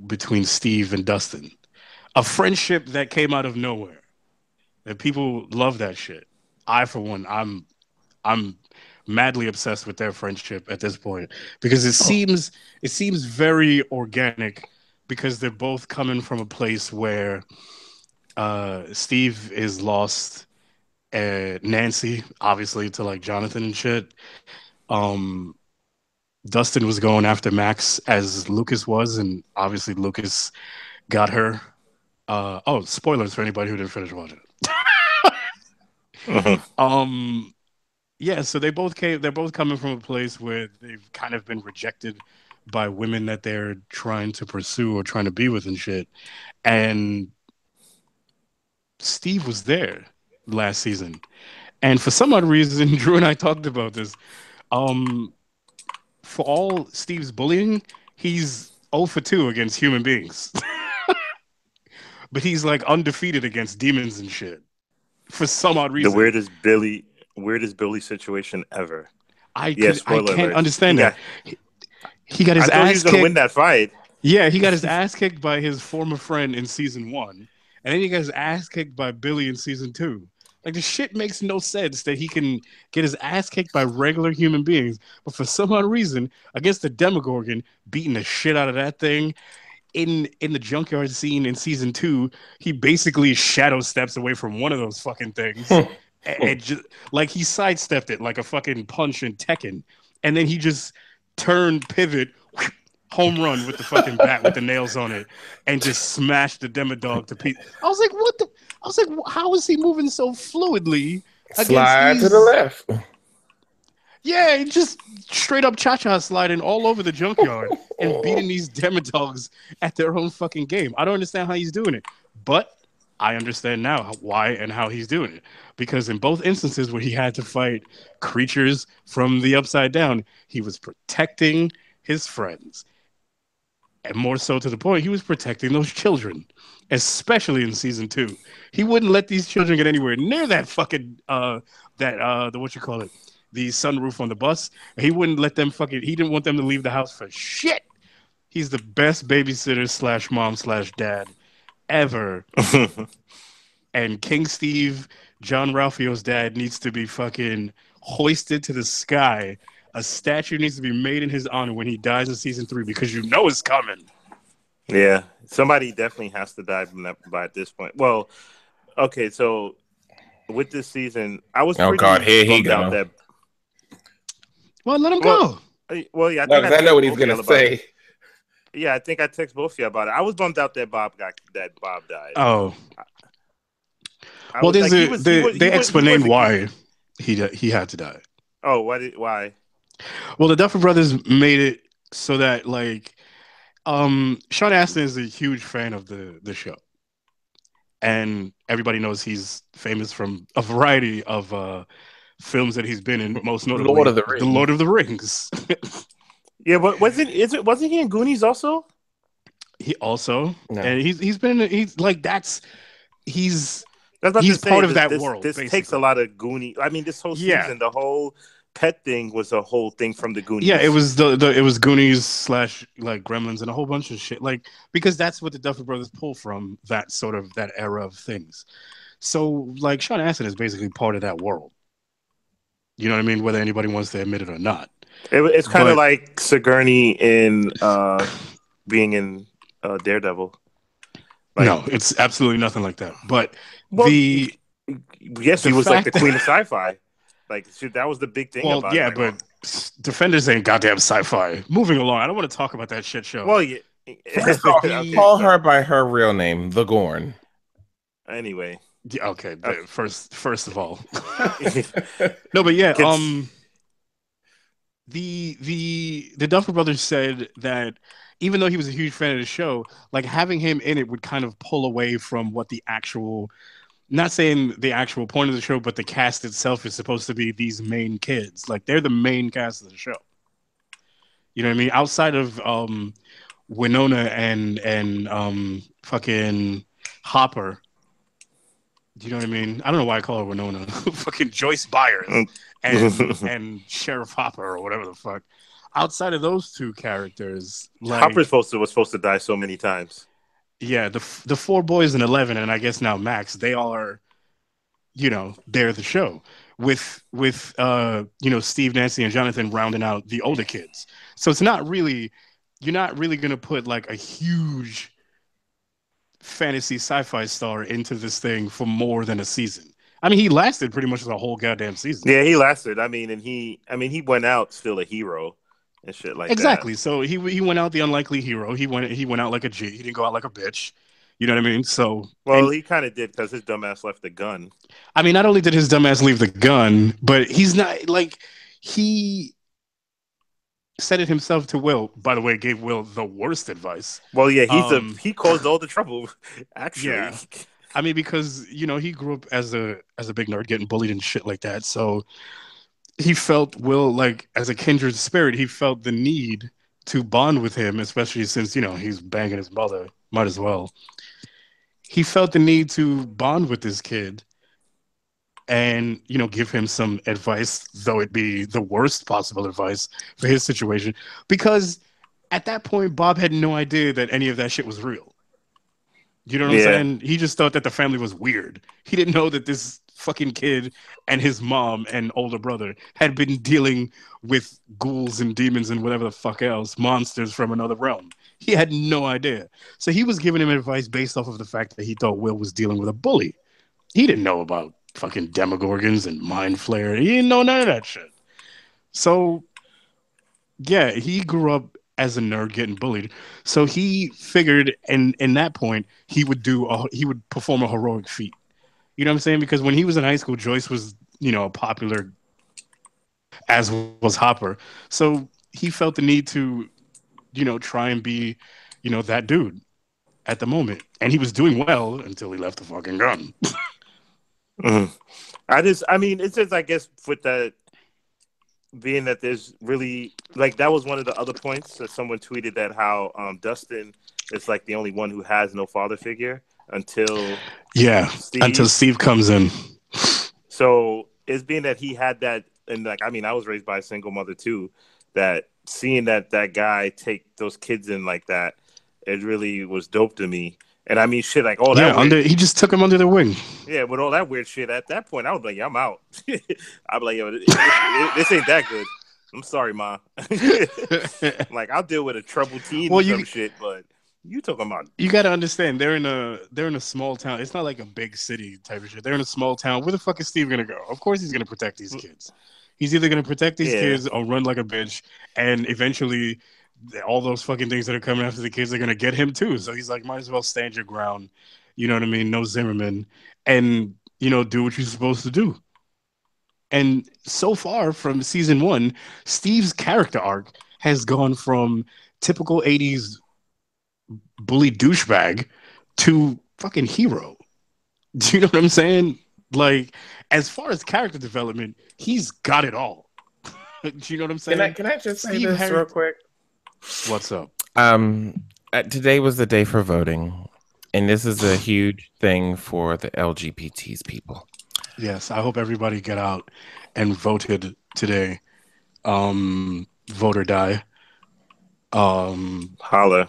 S2: between Steve and Dustin. A friendship that came out of nowhere. And people love that shit. I, for one, I'm madly obsessed with their friendship at this point, because it seems very organic, because they're both coming from a place where Steve is lost Nancy, obviously, to like Jonathan and shit. Dustin was going after Max as Lucas was, and obviously Lucas got her. Spoilers for anybody who didn't finish watching it. Yeah, so they're both coming from a place where they've kind of been rejected by women that they're trying to pursue or trying to be with and shit. And Steve was there last season. And for some odd reason, Drew and I talked about this. For all Steve's bullying, he's 0 for 2 against human beings. But he's like undefeated against demons and shit. For some odd reason.
S3: The weirdest Billy situation ever.
S2: I can't understand that. He got his ass kicked.
S3: He was going to win that fight.
S2: Yeah, he got his ass kicked by his former friend in season 1. And then he got his ass kicked by Billy in season 2. Like, the shit makes no sense that he can get his ass kicked by regular human beings, but for some odd reason, against the Demogorgon, beating the shit out of that thing. In the junkyard scene in season 2, he basically shadow steps away from one of those fucking things. And just, like, he sidestepped it like a fucking punch in Tekken. And then he just turned, pivot, home run with the fucking bat with the nails on it, and just smashed the Demodog to pieces. I was like, what the? I was like, how is he moving so fluidly?
S1: Slide to the left.
S2: Yeah, just straight up cha-cha sliding all over the junkyard and beating these Demodogs at their own fucking game. I don't understand how he's doing it, but I understand now why and how he's doing it. Because in both instances where he had to fight creatures from the Upside Down, he was protecting his friends. And more so to the point, he was protecting those children, especially in season 2. He wouldn't let these children get anywhere near that fucking the sunroof on the bus. He wouldn't let them he didn't want them to leave the house for shit. He's the best babysitter / mom / dad ever. And King Steve, John Ralphio's dad, needs to be fucking hoisted to the sky. A statue needs to be made in his honor when he dies in season 3, because you know it's coming.
S3: Yeah, somebody definitely has to die by this point. Well, okay, so with this season, I was
S1: here he go.
S2: Well, let him go.
S3: Well, yeah,
S1: I know what he's gonna say.
S3: Yeah, I think I text both of you about it. I was bummed out that Bob died.
S2: Oh, well, there's they explain why he had to die.
S3: Oh, why?
S2: Well, the Duffer Brothers made it so that, like, Sean Astin is a huge fan of the show, and everybody knows he's famous from a variety of films that he's been in, most notably The Lord of the Rings.
S3: Yeah, but wasn't he in Goonies also?
S2: He also, no. And he's part of that world.
S3: This
S2: basically
S3: takes a lot of Goonies. I mean, this whole season, the whole pet thing was a whole thing from the Goonies.
S2: Yeah, it was it was Goonies / like Gremlins and a whole bunch of shit. Like, because that's what the Duffer Brothers pull from, that era of things. So, like, Sean Astin is basically part of that world. You know what I mean? Whether anybody wants to admit it or not.
S3: It's kind of like Sigourney in being in Daredevil. Like,
S2: no, it's absolutely nothing like that. But
S3: he was like the queen of sci-fi. Like, that was the big thing about it.
S2: Yeah, but Defenders ain't goddamn sci-fi. Moving along, I don't want to talk about that shit show.
S3: Well, yeah.
S1: First off, call her by her real name, the Gorn.
S3: Anyway.
S2: Yeah, okay. First of all. No, but yeah, the Duffer Brothers said that even though he was a huge fan of the show, like having him in it would kind of pull away from what the actual, not saying the actual point of the show, but the cast itself is supposed to be these main kids. Like they're the main cast of the show. You know what I mean? Outside of Winona and fucking Hopper. Do you know what I mean? I don't know why I call her Winona. Fucking Joyce Byers and Sheriff Hopper or whatever the fuck. Outside of those two characters, like
S3: Hopper was supposed to die so many times.
S2: Yeah, the four boys and 11, and I guess now Max, they all are, they're the show with Steve, Nancy, and Jonathan rounding out the older kids. So it's not really, you're not really gonna put like a huge fantasy sci-fi star into this thing for more than a season. I mean, he lasted pretty much the whole goddamn season.
S3: Yeah, he lasted. I mean, he went out still a hero and shit like
S2: exactly.
S3: that.
S2: So he went out the unlikely hero. He went out like a G. He didn't go out like a bitch. You know what I mean? So
S3: he kind of did because his dumbass left the gun.
S2: I mean, not only did his dumbass leave the gun, but he's not like he said it himself to Will. By the way, gave Will the worst advice.
S3: Well, yeah, he caused all the trouble. Actually,
S2: yeah. I mean, because he grew up as a big nerd, getting bullied and shit like that. So he felt Will like as a kindred spirit. He felt the need to bond with him, especially since he's banging his mother. Might as well. He felt the need to bond with this kid and give him some advice, though it be the worst possible advice for his situation, because at that point Bob had no idea that any of that shit was real. You know what I'm saying? He just thought that the family was weird. He didn't know that this fucking kid and his mom and older brother had been dealing with ghouls and demons and whatever the fuck else, monsters from another realm. He had no idea. So he was giving him advice based off of the fact that he thought Will was dealing with a bully. He didn't know about fucking Demogorgons and Mind Flayer. He didn't know none of that shit. So, yeah, he grew up as a nerd getting bullied. So he figured, and in that point, he would perform a heroic feat. You know what I'm saying? Because when he was in high school, Joyce was, popular, as was Hopper. So he felt the need to, try and be, that dude at the moment. And he was doing well until he left the fucking gun.
S3: Mm-hmm. It's just, I guess, with that being that there's really, like, that was one of the other points that someone tweeted, that how Dustin is like the only one who has no father figure until
S2: Steve comes in.
S3: So it's being that he had that, and like, I mean, I was raised by a single mother too, that seeing that guy take those kids in like that, it really was dope to me. And I mean, shit, like all that.
S2: He just took him under the wing.
S3: Yeah, with all that weird shit. At that point, I was like, yeah, I'm out. I'd be like, yo, this ain't that good. I'm sorry, Ma. Like, I'll deal with a troubled teen or some shit, but you talking about?
S2: You got to understand, they're in a small town. It's not like a big city type of shit. They're in a small town. Where the fuck is Steve gonna go? Of course, he's gonna protect these kids. He's either gonna protect these kids or run like a bitch, and eventually, all those fucking things that are coming after the kids are going to get him too. So he's like, might as well stand your ground. You know what I mean? No Zimmerman. And, do what you're supposed to do. And so far from season 1, Steve's character arc has gone from typical 80s bully douchebag to fucking hero. Do you know what I'm saying? Like, as far as character development, he's got it all. Do you know what I'm saying?
S1: Can I just say this real quick?
S2: What's up?
S1: Today was the day for voting, and this is a huge thing for the LGBTs people.
S2: Yes, I hope everybody get out and voted today. Vote or die.
S3: Holla.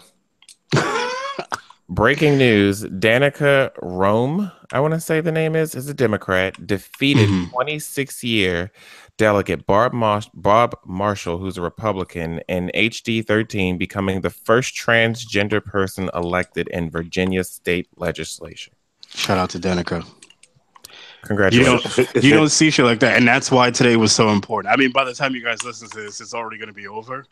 S1: Breaking news: Danica Rome, I want to say the name is a Democrat, defeated 26-year delegate Bob Marshall, who's a Republican, in HD 13, becoming the first transgender person elected in Virginia state legislation.
S2: Shout out to Danica.
S1: Congratulations.
S2: You don't see shit like that, and that's why today was so important. I mean, by the time you guys listen to this, it's already going to be over.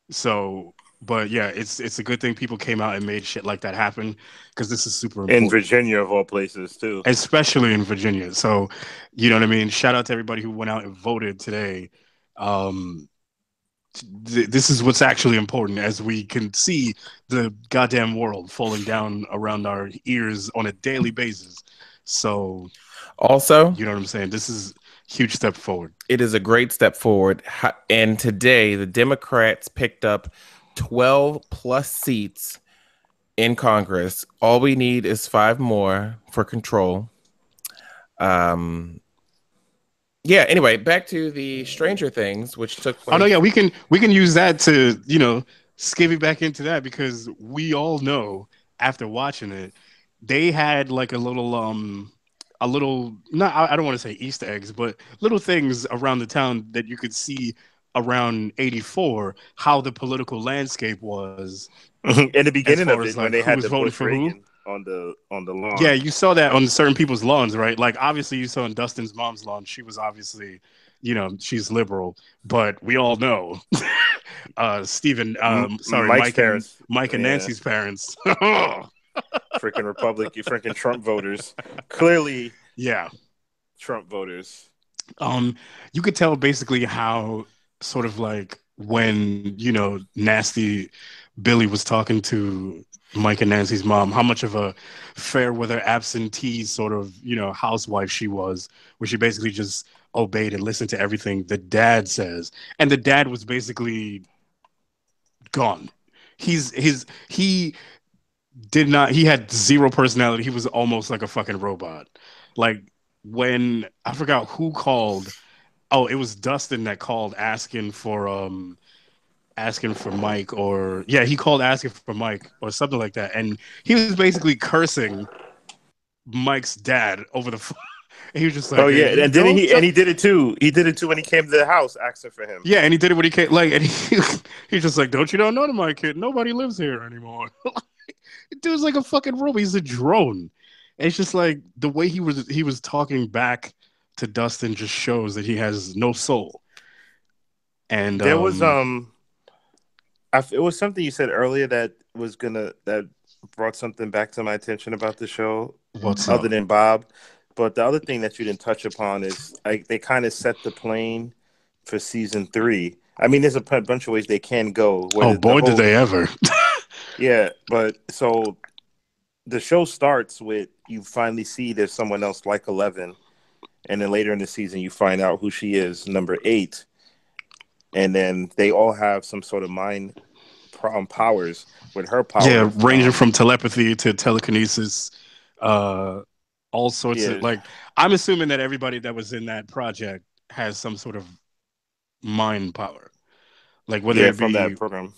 S2: So, But yeah, it's a good thing people came out and made shit like that happen because this is super
S3: In
S2: important,
S3: Virginia, of all places, too.
S2: especially in Virginia. So, you know what I mean? Shout out to everybody who went out and voted today. Um, this is what's actually important as we can see the goddamn world falling down around our ears on a daily basis. So,
S1: Also,
S2: you know what I'm saying? This is a huge step forward.
S1: it is a great step forward. And today, the Democrats picked up 12 plus seats in Congress. All we need is 5 more for control. Yeah, anyway, back to the Stranger Things, which took
S2: Oh no,
S1: place.
S2: yeah, we can use that to, skivvy back into that because we all know after watching it, they had like a little not I don't want to say Easter eggs, but little things around the town that you could see around 84 how the political landscape was
S3: In the
S2: as
S3: beginning
S2: far
S3: of
S2: as
S3: it, when
S2: like
S3: they
S2: who
S3: had
S2: was
S3: the
S2: voting
S3: Bush
S2: for who.
S3: Reagan on the
S2: Yeah,
S3: lawn.
S2: you saw that on certain people's lawns, right? Like obviously you saw on Dustin's mom's lawn, she was obviously, she's liberal, but we all know Stephen, sorry,
S3: Mike's parents,
S2: Mike and
S3: yeah,
S2: Nancy's parents.
S3: freaking Republic, you freaking Trump voters, clearly
S2: Yeah.
S3: Trump voters.
S2: Um, you could tell basically how sort of like when, nasty Billy was talking to Mike and Nancy's mom, how much of a fair weather absentee sort of, housewife she was, where she basically just obeyed and listened to everything the dad says. And the dad was basically gone. He did not, he had zero personality. He was almost like a fucking robot. Like when I forgot who called. Oh, it was Dustin that called asking for Mike, or yeah, he called asking for Mike or something like that, and he was basically cursing Mike's dad over the phone. He was just
S3: Oh
S2: like, "Hey,
S3: yeah,
S2: you
S3: and then
S2: don't
S3: he
S2: tell."
S3: and he did it too. He did it too when he came to the house asking for him.
S2: Yeah, and he did it when he came. Like, and he's just like, "Don't you know my kid? Nobody lives here anymore." Dude's like a fucking robot. He's a drone. And it's just like the way he was talking back to Dustin just shows that he has no soul. And
S3: There was it was something you said earlier that brought something back to my attention about the show,
S2: what's
S3: other
S2: up?
S3: than Bob. But the other thing that you didn't touch upon is they kind of set the plane for season 3. I mean, there's a bunch of ways they can go.
S2: Oh
S3: Where the
S2: boy, did
S3: whole
S2: they ever!
S3: yeah, but so the show starts with you finally see there's someone else like 11, and then later in the season you find out who she is, number 8, and then they all have some sort of mind powers. With her
S2: Yeah,
S3: power,
S2: ranging from telepathy to telekinesis, uh, all sorts of
S3: yeah,
S2: like. I'm assuming that everybody that was in that project has some sort of mind power, like whether
S3: yeah,
S2: it
S3: from that
S2: be,
S3: program.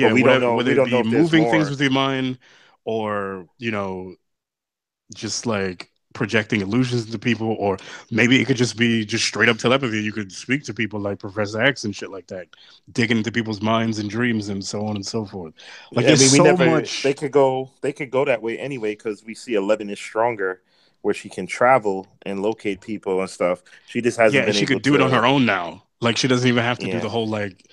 S3: But
S2: yeah, whatever, whether
S3: we
S2: it
S3: don't know
S2: be
S3: if there's
S2: moving things
S3: more.
S2: with your mind, or just like projecting illusions to people, or maybe it could just be just straight up telepathy. You could speak to people like Professor X and shit like that, digging into people's minds and dreams and so on and so forth. Like
S3: I
S2: there's
S3: mean, we
S2: so
S3: never.
S2: much.
S3: They could go that way anyway because we see 11 is stronger, where she can travel and locate people and stuff. She just
S2: Yeah,
S3: hasn't
S2: and
S3: been
S2: she
S3: able
S2: could do it on
S3: to.
S2: her own now. Like she doesn't even have to do
S3: Yeah,
S2: the whole like,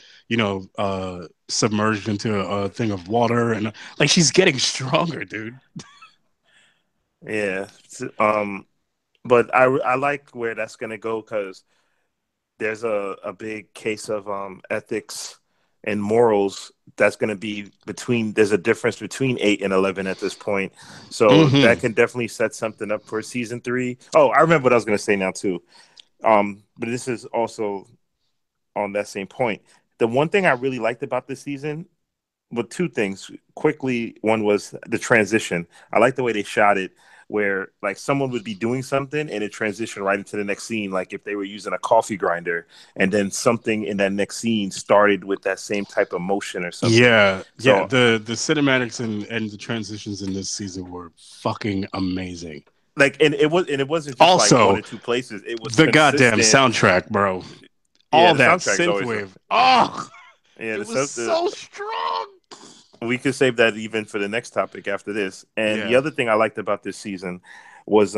S2: submerged into a thing of water, and like she's getting stronger, dude.
S3: yeah. But I like where that's gonna go because there's a big case of ethics and morals that's going to be between. There's a difference between 8 and 11 at this point, so that
S2: Mm-hmm.
S3: can definitely set something up for season 3. Oh, I remember what I was going to say now too. But this is also on that same point. The one thing I really liked about this season, well, two things quickly. One was the transition. I like the way they shot it, where like someone would be doing something and it transitioned right into the next scene. Like if they were using a coffee grinder, and then something in that next scene started with that same type of motion or something.
S2: Yeah, yeah.
S3: So
S2: The cinematics and the transitions in this season were fucking amazing.
S3: like, and it wasn't just like one
S2: Also,
S3: or two places. It was
S2: the goddamn
S3: consistent.
S2: soundtrack, bro.
S3: Yeah,
S2: All
S3: the
S2: that
S3: soundtrack is always
S2: synthwave. Oh,
S3: yeah.
S2: it was so strong.
S3: We could save that even for the next topic after this. And the
S2: Yeah.
S3: other thing I liked about this season was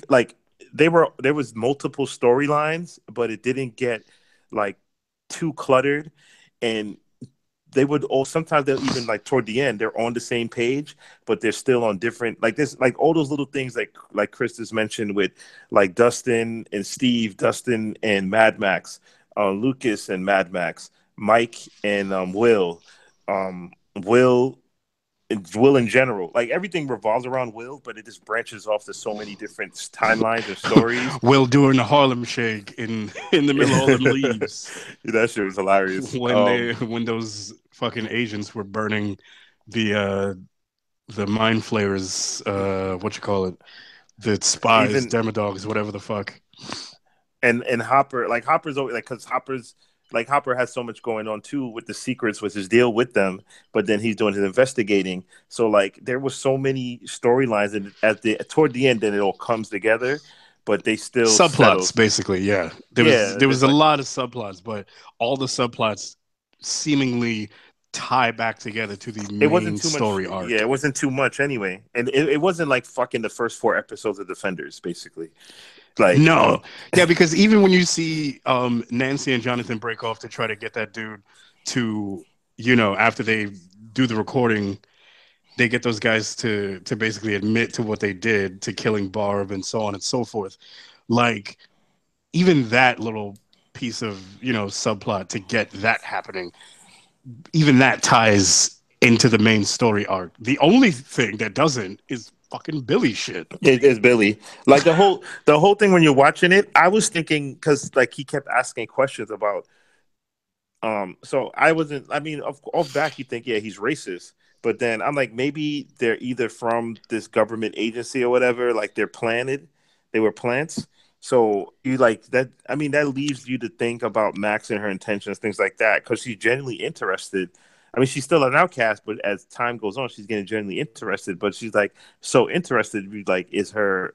S3: like there was multiple storylines, but it didn't get like too cluttered and they would all sometimes they'll even like toward the end they're on the same page, but they're still on different like this like all those little things like Chris just mentioned with like Dustin and Steve, Dustin and Mad Max, Lucas and Mad Max, Mike and Will. Will in general, like everything revolves around Will, but it just branches off to so many different timelines and stories.
S2: Will doing the Harlem Shake in the middle of all them leaves.
S3: That shit was hilarious.
S2: When those fucking agents were burning the mind flayers, what you call it, the spies, demodogs, whatever the fuck.
S3: And Hopper, like Hopper's always like because Hopper has so much going on too with the secrets, with his deal with them, but then he's doing his investigating. So like there was so many storylines, and toward the end, then it all comes together. But they still
S2: subplots, basically. Yeah, there was a lot of subplots, but all the subplots seemingly tie back together to the main story arc.
S3: Yeah, it wasn't too much anyway, and it wasn't like fucking the first 4 episodes of Defenders, basically. Like
S2: no, yeah, because even when you see Nancy and Jonathan break off to try to get that dude to, after they do the recording, they get those guys to basically admit to what they did to killing Barb and so on and so forth. Like even that little piece of subplot to get that happening, even that ties into the main story arc. The only thing that doesn't is fucking Billy shit.
S3: It is Billy. Like the whole thing when you're watching it, I was thinking because like he kept asking questions about. So I wasn't. I mean, off back you think he's racist, but then I'm like maybe they're either from this government agency or whatever. Like they were plants. So you like that. I mean that leaves you to think about Max and her intentions, things like that, because she's genuinely interested. I mean, she's still an outcast, but as time goes on, she's getting genuinely interested. But she's like so interested. Like, is her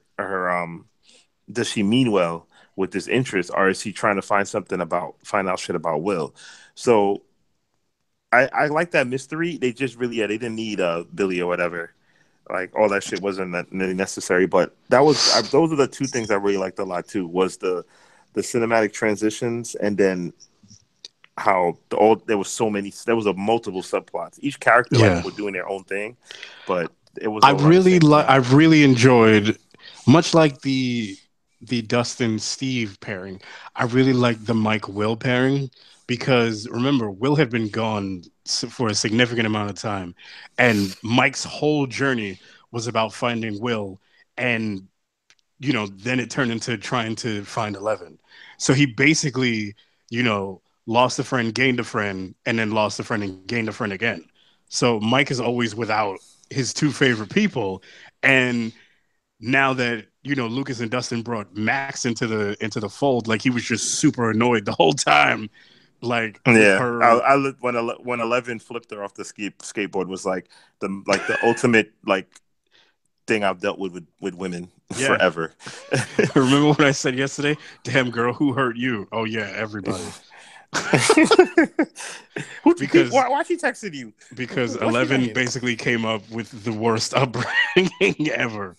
S3: does she mean well with this interest, or is she trying to find out shit about Will? So I like that mystery. They just really they didn't need Billy or whatever. Like all that shit wasn't really necessary. But those are the 2 things I really liked a lot too. Was the cinematic transitions, and then how there was a multiple subplots. Each character were doing their own thing, but it was.
S2: I really enjoyed, much like the Dustin Steve pairing. I really liked the Mike Will pairing because remember Will had been gone for a significant amount of time, and Mike's whole journey was about finding Will, and then it turned into trying to find 11. So he basically lost a friend, gained a friend, and then lost a friend and gained a friend again. So Mike is always without his 2 favorite people. And now that, Lucas and Dustin brought Max into the fold, like he was just super annoyed the whole time. Like
S3: when 11 flipped her off the skateboard was like the ultimate like thing I've dealt with women forever.
S2: Remember what I said yesterday? Damn girl, who hurt you? Oh yeah, everybody.
S3: Why she texted you?
S2: Because 11 basically came up with the worst upbringing ever.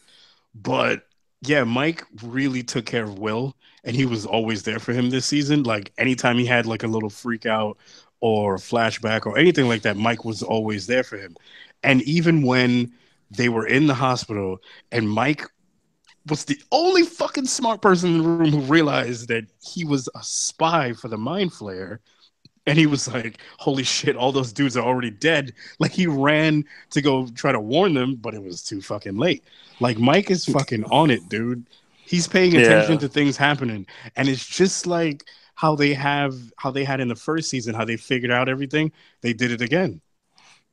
S2: But yeah, Mike really took care of Will, and he was always there for him this season. Like anytime he had like a little freak out or flashback or anything like that, Mike was always there for him. And even when they were in the hospital and Mike was the only fucking smart person in the room who realized that he was a spy for the Mind Flayer. And he was like, holy shit, all those dudes are already dead. Like he ran to go try to warn them, but it was too fucking late. Like Mike is fucking on it, dude. He's paying attention to things happening. And it's just like how they had in the first season, how they figured out everything. They did it again.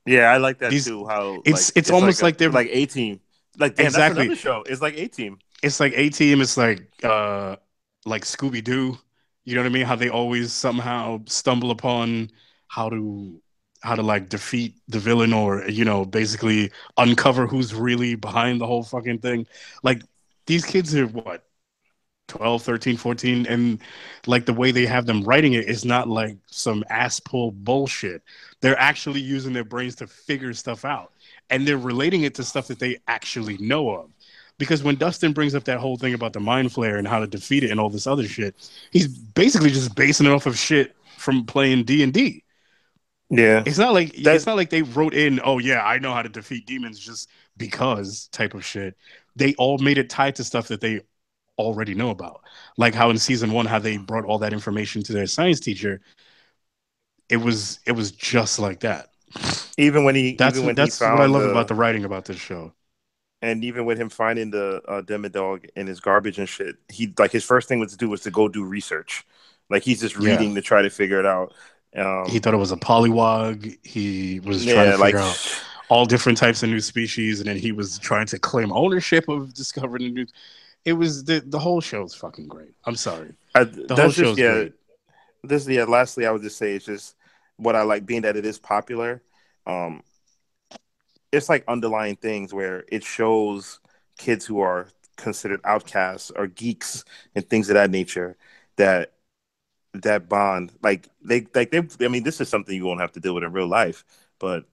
S3: Yeah, I like that too. How
S2: it's almost like they're
S3: like A-Team. Like damn, exactly. That's another show. It's like A-Team.
S2: It's like A-Team. It's like Scooby Doo. You know what I mean? How they always somehow stumble upon how to like defeat the villain, or basically uncover who's really behind the whole fucking thing. Like these kids are what, 12, 13, 14, and like the way they have them writing it is not like some ass pull bullshit. They're actually using their brains to figure stuff out, and they're relating it to stuff that they actually know of. Because when Dustin brings up that whole thing about the Mind Flayer and how to defeat it and all this other shit, he's basically just basing it off of shit from playing D&D.
S3: Yeah,
S2: It's
S3: that
S2: not like they wrote in, oh yeah, I know how to defeat demons just because type of shit. They all made it tied to stuff that they already know about. Like how in season one, how they brought all that information to their science teacher. It was just like that. That's
S3: even when he
S2: that's what I
S3: found
S2: love about
S3: the
S2: the writing about this show.
S3: and even with him finding the Demodog in his garbage and shit, he like his first thing was to do was to go do research. Like he's just
S2: Yeah.
S3: reading to try to figure it out.
S2: He
S3: Um,
S2: thought it was a polywog. He was trying to
S3: yeah,
S2: figure out all different types of new species, and then he was trying to claim ownership of discovering the new. It was the whole show's fucking great. I'm sorry, the whole
S3: that's just
S2: show's
S3: yeah.
S2: great.
S3: This yeah. Lastly, I would just say it's just what I like being that it is popular. Um, it's like underlying things where it shows kids who are considered outcasts or geeks and things of that nature that bond they I mean this is something you won't have to deal with in real life, but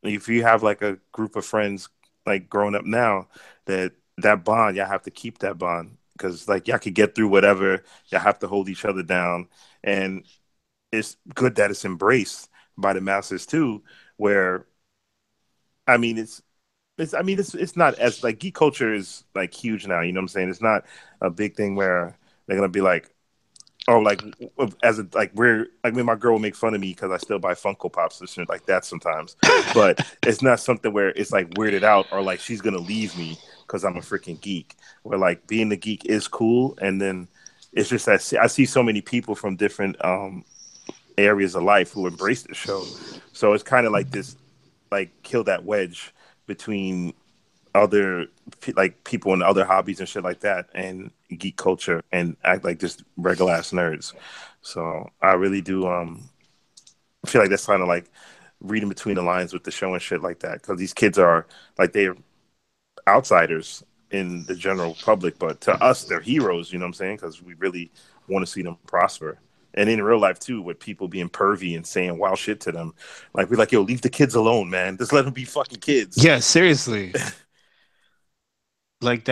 S3: if you have like a group of friends like growing up now, that bond y'all have to keep that bond because like y'all could get through whatever, y'all have to hold each other down, and it's good that it's embraced by the masses too, where I mean it's I mean it's not as like geek culture is like huge now, you know what I'm saying? It's not a big thing where they're gonna be like, oh, like as a like we're like me and my girl will make fun of me because I still buy Funko Pops and shit like that sometimes. But it's not something where it's like weirded out or like she's gonna leave me because I'm a freaking geek. Where like being a geek is cool, and then it's just that I see so many people from different areas of life who embrace the show. So it's kind of like this, like kill that wedge between other like people and other hobbies and shit like that and geek culture and act like just regular ass nerds. So I really do feel like that's kind of like reading between the lines with the show and shit like that because these kids are like they're outsiders in the general public, but to us they're heroes. You know what I'm saying? Because we really want to see them prosper. And in real life too, with people being pervy and saying wild shit to them, like we're like, yo, leave the kids alone, man. Just let them be fucking kids.
S2: Yeah, seriously. Like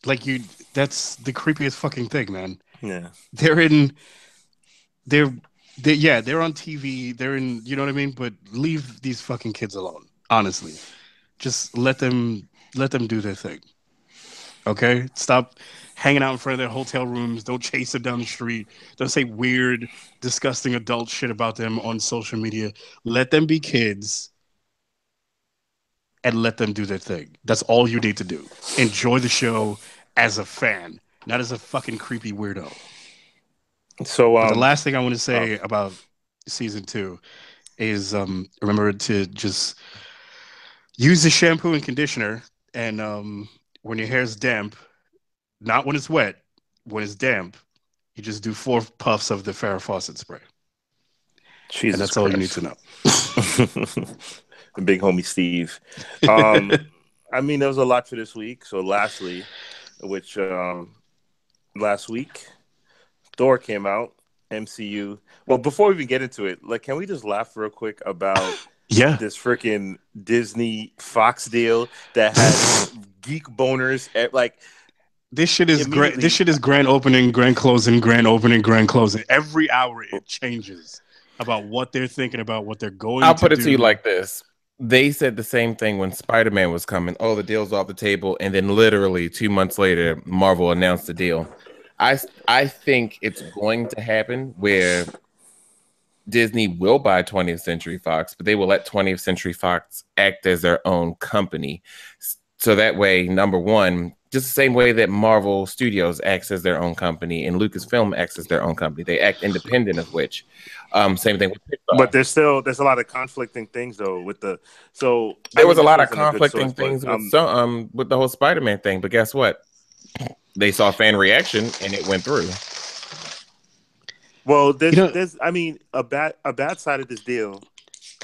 S2: like you that's the creepiest fucking thing, man.
S3: Yeah.
S2: They're in they're yeah, they're on TV, they're in, you know what I mean? But leave these fucking kids alone. Honestly. Just let them do their thing. Okay? Stop hanging out in front of their hotel rooms. Don't chase them down the street. Don't say weird, disgusting adult shit about them on social media. Let them be kids and let them do their thing. That's all you need to do. Enjoy the show as a fan, not as a fucking creepy weirdo.
S3: So
S2: But the last thing I want to
S3: oh,
S2: say about season two is remember to just use the shampoo and conditioner, and when your hair's damp, not when it's wet, when it's damp, you just do 4 puffs of the Farrah Fawcett spray, and
S3: Jesus
S2: that's all you need
S3: Christ.
S2: to know.
S3: The big homie Steve. Um, I mean, there was a lot for this week. So, lastly, which last week, Thor came out, MCU. Well, before we even get into it, like, can we just laugh real quick about
S2: Yeah.
S3: this freaking Disney Fox deal that has geek boners at, like
S2: This shit is great. This
S3: immediately?
S2: shit is grand opening, grand closing, grand opening, grand closing. Every hour it changes about what they're thinking about, what they're going
S1: I'll
S2: to
S1: put it to you
S2: do.
S1: like this. They said the same thing when Spider-Man was coming. Oh, the deal's off the table. And then literally 2 months later, Marvel announced the deal. I think it's going to happen where Disney will buy 20th Century Fox, but they will let 20th Century Fox act as their own company. So that way, number one, just the same way that Marvel Studios acts as their own company and Lucasfilm acts as their own company, they act independent of which. Same thing with
S3: But
S1: Pixar.
S3: there's a lot of conflicting things though with the so I
S1: There was
S3: mean
S1: a
S3: this
S1: lot of
S3: wasn't a good source,
S1: conflicting
S3: but
S1: things with the whole Spider-Man thing, but guess what? They saw fan reaction and it went through.
S3: well
S2: You know,
S3: there's I mean a bad side of this deal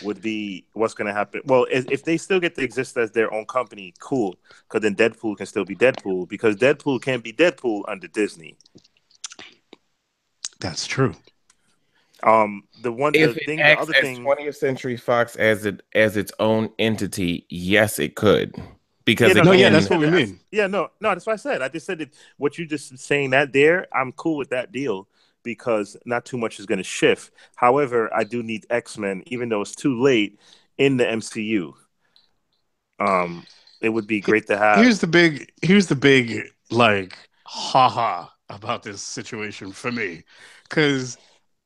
S3: would be what's going to happen. Well, if they still get to exist as their own company, cool, because then Deadpool can still be Deadpool because Deadpool can't be Deadpool under Disney.
S2: that's true.
S1: If it
S3: The
S1: acts
S3: other
S1: as
S3: thing,
S1: 20th Century Fox as its own entity, yes, it could.
S3: yeah,
S1: Because
S3: no,
S2: No,
S3: no,
S2: yeah,
S3: I
S1: again,
S2: that's
S3: said
S2: what we
S3: that.
S2: mean.
S3: Yeah, no, no, that's what I said. I just said that what you just saying that there, I'm cool with that deal because not too much is going to shift. However, I do need X-Men, even though it's too late in the MCU. It would be great to have.
S2: Here's the big like haha about this situation for me, because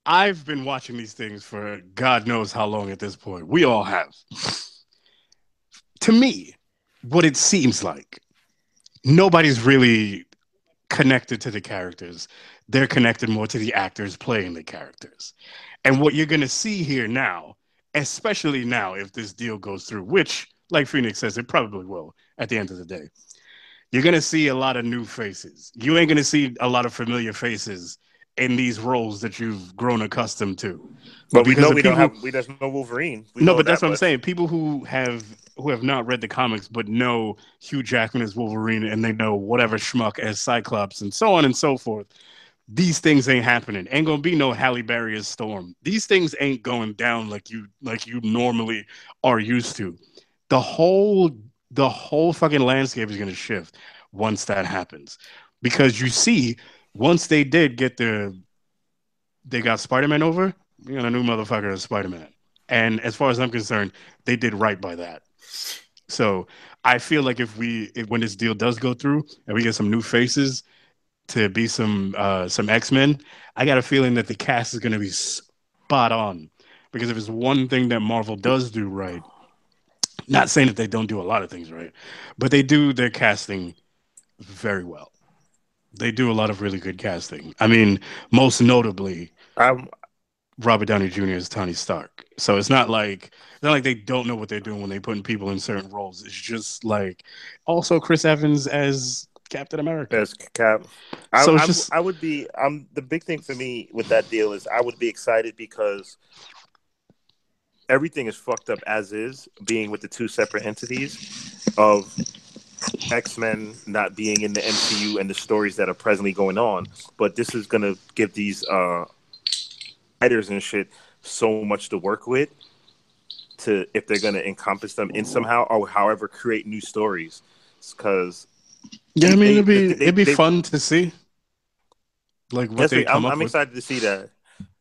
S2: I've been watching these things for God knows how long at this point. We all have. To me, what it seems like, nobody's really connected to the characters. They're connected more to the actors playing the characters. And what you're going to see here now, especially now if this deal goes through, which, like Phoenix says, it probably will at the end of the day, you're going to see a lot of new faces. You ain't going to see a lot of familiar faces in these roles that you've grown accustomed to.
S3: But we know there's no Wolverine.
S2: But that's what I'm saying. People who have not read the comics but know Hugh Jackman as Wolverine, and they know whatever schmuck as Cyclops, and so on and so forth. These things ain't happening. Ain't gonna be no Halle Berry as Storm. These things ain't going down like you normally are used to. The whole fucking landscape is gonna shift once that happens, because you see, once they got Spider-Man over, we got a new motherfucker as Spider-Man. And as far as I'm concerned, they did right by that. So I feel like when this deal does go through and we get some new faces to be some X-Men, I got a feeling that the cast is going to be spot on. Because if it's one thing that Marvel does do right, not saying that they don't do a lot of things right, but they do their casting very well. They do a lot of really good casting. I mean, most notably, Robert Downey Jr. is Tony Stark. So it's not like they don't know what they're doing when they're putting people in certain roles. It's just like also Chris Evans as Captain America.
S3: As Cap. The big thing for me with that deal is I would be excited because everything is fucked up as is, being with the two separate entities of X-Men not being in the MCU and the stories that are presently going on. But this is going to give these writers and shit so much to work with, to if they're going to encompass them in somehow or however create new stories. Because
S2: it'd be fun to see, like what they come up
S3: I'm
S2: with.
S3: excited to see that.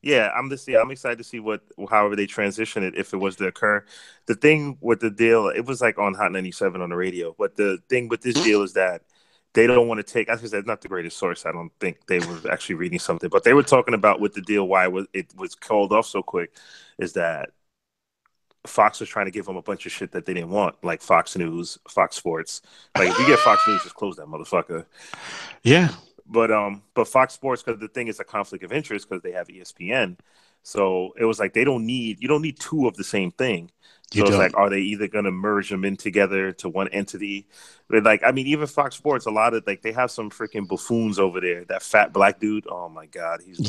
S3: Yeah, I'm excited to see however they transition it if it was to occur. The thing with the deal, it was like on Hot 97 on the radio. But the thing with this deal is that they don't want to take. I said, not the greatest source. I don't think they were actually reading something, but they were talking about with the deal why it was called off so quick, is that Fox was trying to give them a bunch of shit that they didn't want, like Fox News, Fox Sports. Like if you get Fox News, just close that motherfucker.
S2: Yeah.
S3: But Fox Sports, because the thing is a conflict of interest because they have ESPN. So it was like you don't need two of the same thing. So it's like, are they either going to merge them in together to one entity? But like, I mean, even Fox Sports, a lot of they have some freaking buffoons over there. That fat black dude, oh my god, he's like,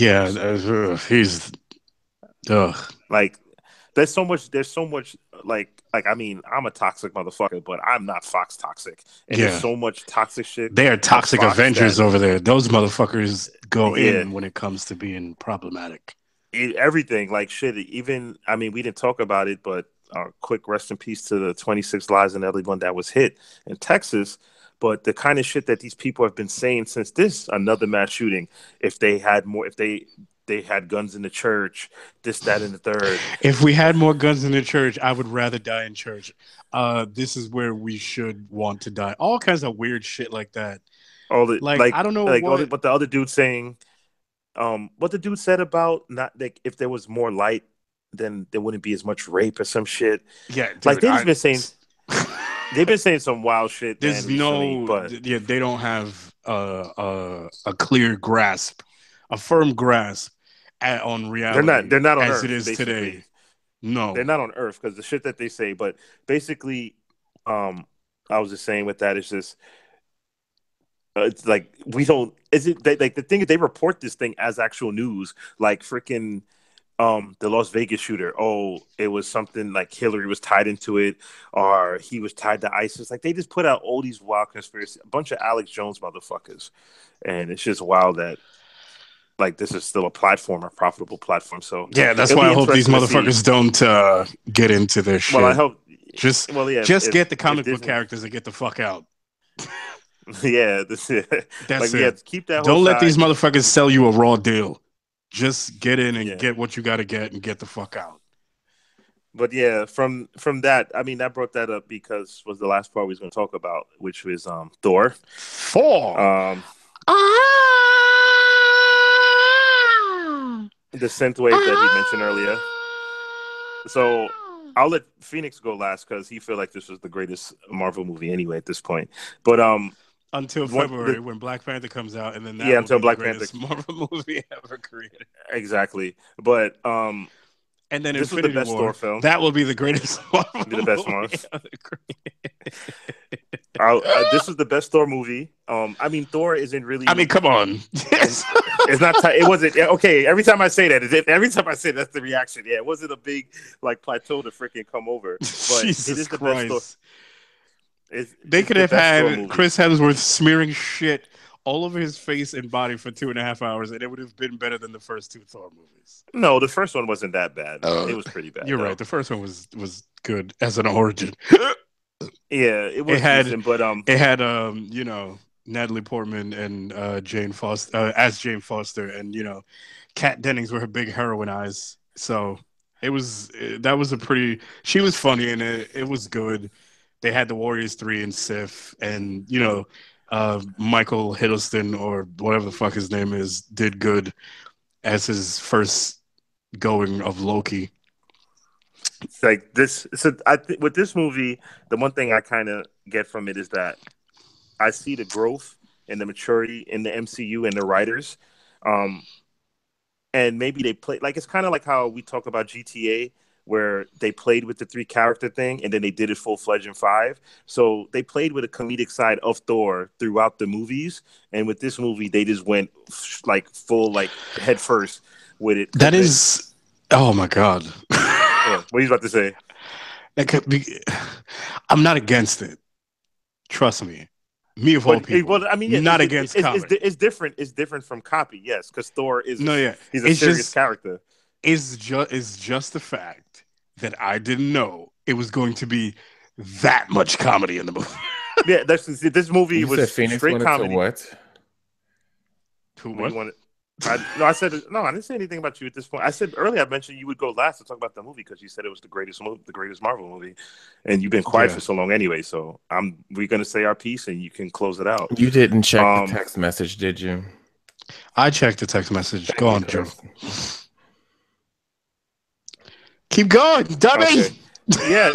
S3: there's so much like I mean, I'm a toxic motherfucker, but I'm not Fox toxic. And there's so much toxic shit.
S2: They are toxic Avengers over there. Those motherfuckers go in when it comes to being problematic.
S3: Everything, like shit. Even, I mean, we didn't talk about it, but quick rest in peace to the 26 lives and everyone that was hit in Texas. But the kind of shit that these people have been saying since another mass shooting, if they had guns in the church, this, that, and the third.
S2: If we had more guns in the church, I would rather die in church. This is where we should want to die. All kinds of weird shit like that. I don't know
S3: what the other dude saying. What the dude said about not like if there was more light, then there wouldn't be as much rape or some shit.
S2: Yeah, dude,
S3: like they've been saying some wild shit.
S2: They don't have a clear grasp, a firm grasp on reality.
S3: They're not on
S2: as
S3: Earth,
S2: it is
S3: basically.
S2: Today. No,
S3: they're not on Earth because the shit that they say. But basically, I was just saying with that, it's just. It's like we don't. Is it like the thing? They report this thing as actual news, like freaking the Las Vegas shooter. Oh, it was something like Hillary was tied into it, or he was tied to ISIS. Like they just put out all these wild conspiracy, a bunch of Alex Jones motherfuckers, and it's just wild that like this is still a profitable platform. So
S2: yeah, that's why I hope these motherfuckers don't get into this shit.
S3: Well, I hope
S2: just get the comic book characters and get the fuck out.
S3: Yeah, that's it.
S2: That's
S3: like,
S2: it.
S3: Keep that.
S2: Don't let these motherfuckers sell you a raw deal. Just get in and
S3: Yeah.
S2: get what you got to get and get the fuck out.
S3: But yeah, from that, I mean, I brought that up because was the last part we was going to talk about, which was Thor.
S2: Four.
S3: The synthwave that he mentioned earlier. So I'll let Phoenix go last because he feel like this was the greatest Marvel movie anyway at this point. But
S2: until February when Black Panther comes out, and then that
S3: until
S2: will be
S3: Black
S2: the greatest
S3: Panther
S2: Marvel movie ever created.
S3: Exactly. But
S2: and then
S3: this
S2: Infinity
S3: was the best
S2: War,
S3: Thor film.
S2: That will be the greatest Marvel
S3: be the best
S2: movie
S3: one.
S2: ever created.
S3: This was the best Thor movie. I mean, Thor isn't really.
S2: I mean, come on.
S3: It's not. It wasn't okay. Every time I say that, that's the reaction. Yeah, it wasn't a big like plateau to freaking come over. But
S2: Jesus
S3: it is the
S2: Christ.
S3: best Thor.
S2: They could have had Chris Hemsworth smearing shit all over his face and body for 2.5 hours, and it would have been better than the first two Thor movies.
S3: No, the first one wasn't that bad. It was pretty bad.
S2: You're right. The first one was good as an origin.
S3: Yeah, it was decent, but
S2: it had you know, Natalie Portman and Jane Foster as Jane Foster, and you know, Kat Dennings were her big heroine eyes. So that was a pretty. She was funny and it was good. They had the Warriors 3 and Sif, and you know, Michael Hiddleston or whatever the fuck his name is did good as his first going of Loki.
S3: It's like this. So with this movie, the one thing I kind of get from it is that I see the growth and the maturity in the MCU and the writers, and maybe they play like it's kind of like how we talk about GTA, where they played with the 3 character thing and then they did it full fledged in 5. So they played with a comedic side of Thor throughout the movies, and with this movie, they just went like full like head first with it.
S2: That is, oh my god.
S3: What are you about to say?
S2: That could be. I'm not against it. Trust me. Me of all people.
S3: Well, I mean,
S2: not against comedy.
S3: It's different. It's different from copy, yes, because Thor is. He's a
S2: it's
S3: serious character.
S2: It's just the fact that I didn't know it was going to be that much comedy in the movie.
S3: Yeah, this movie was straight comedy.
S1: What?
S3: I said no. I didn't say anything about you at this point. I said earlier. I mentioned you would go last to talk about the movie because you said it was the greatest Marvel movie, and you've been quiet for so long anyway. So we're gonna say our piece, and you can close it out.
S1: You didn't check the text message, did you?
S2: I checked the text message. Go on, Joe. Keep going, dummy.
S3: Okay. Yeah,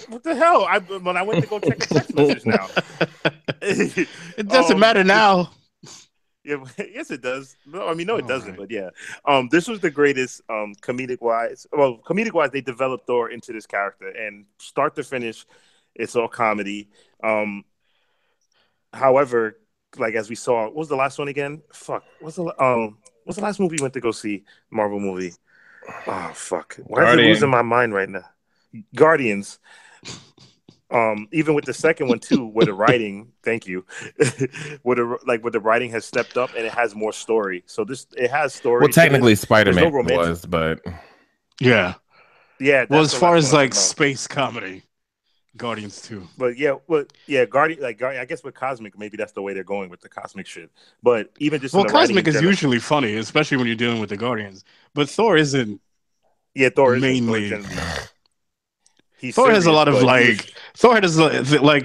S3: what the hell? When I went to go check the text message now,
S2: it doesn't matter now.
S3: Yeah, yes, it does. No, I mean, no, it doesn't. Right. But yeah, this was the greatest comedic wise. Well, comedic wise, they developed Thor into this character, and start to finish, it's all comedy. However, like as we saw, what was the last one again? Fuck, what's the last movie we went to go see? Marvel movie. Oh fuck! Why is it losing my mind right now? Guardians. Even with the second one too, where the writing, thank you, where the writing has stepped up and it has more story. So it has story.
S1: Well, technically, Spider-Man was, but
S2: yeah.
S3: Well,
S2: as far as like space comedy, Guardians 2.
S3: But Guardian. I guess with Cosmic, maybe that's the way they're going with the cosmic shit. But even just
S2: Cosmic is usually funny, especially when you're dealing with the Guardians. But Thor isn't.
S3: Yeah, Thor
S2: mainly.
S3: Thor
S2: has a lot of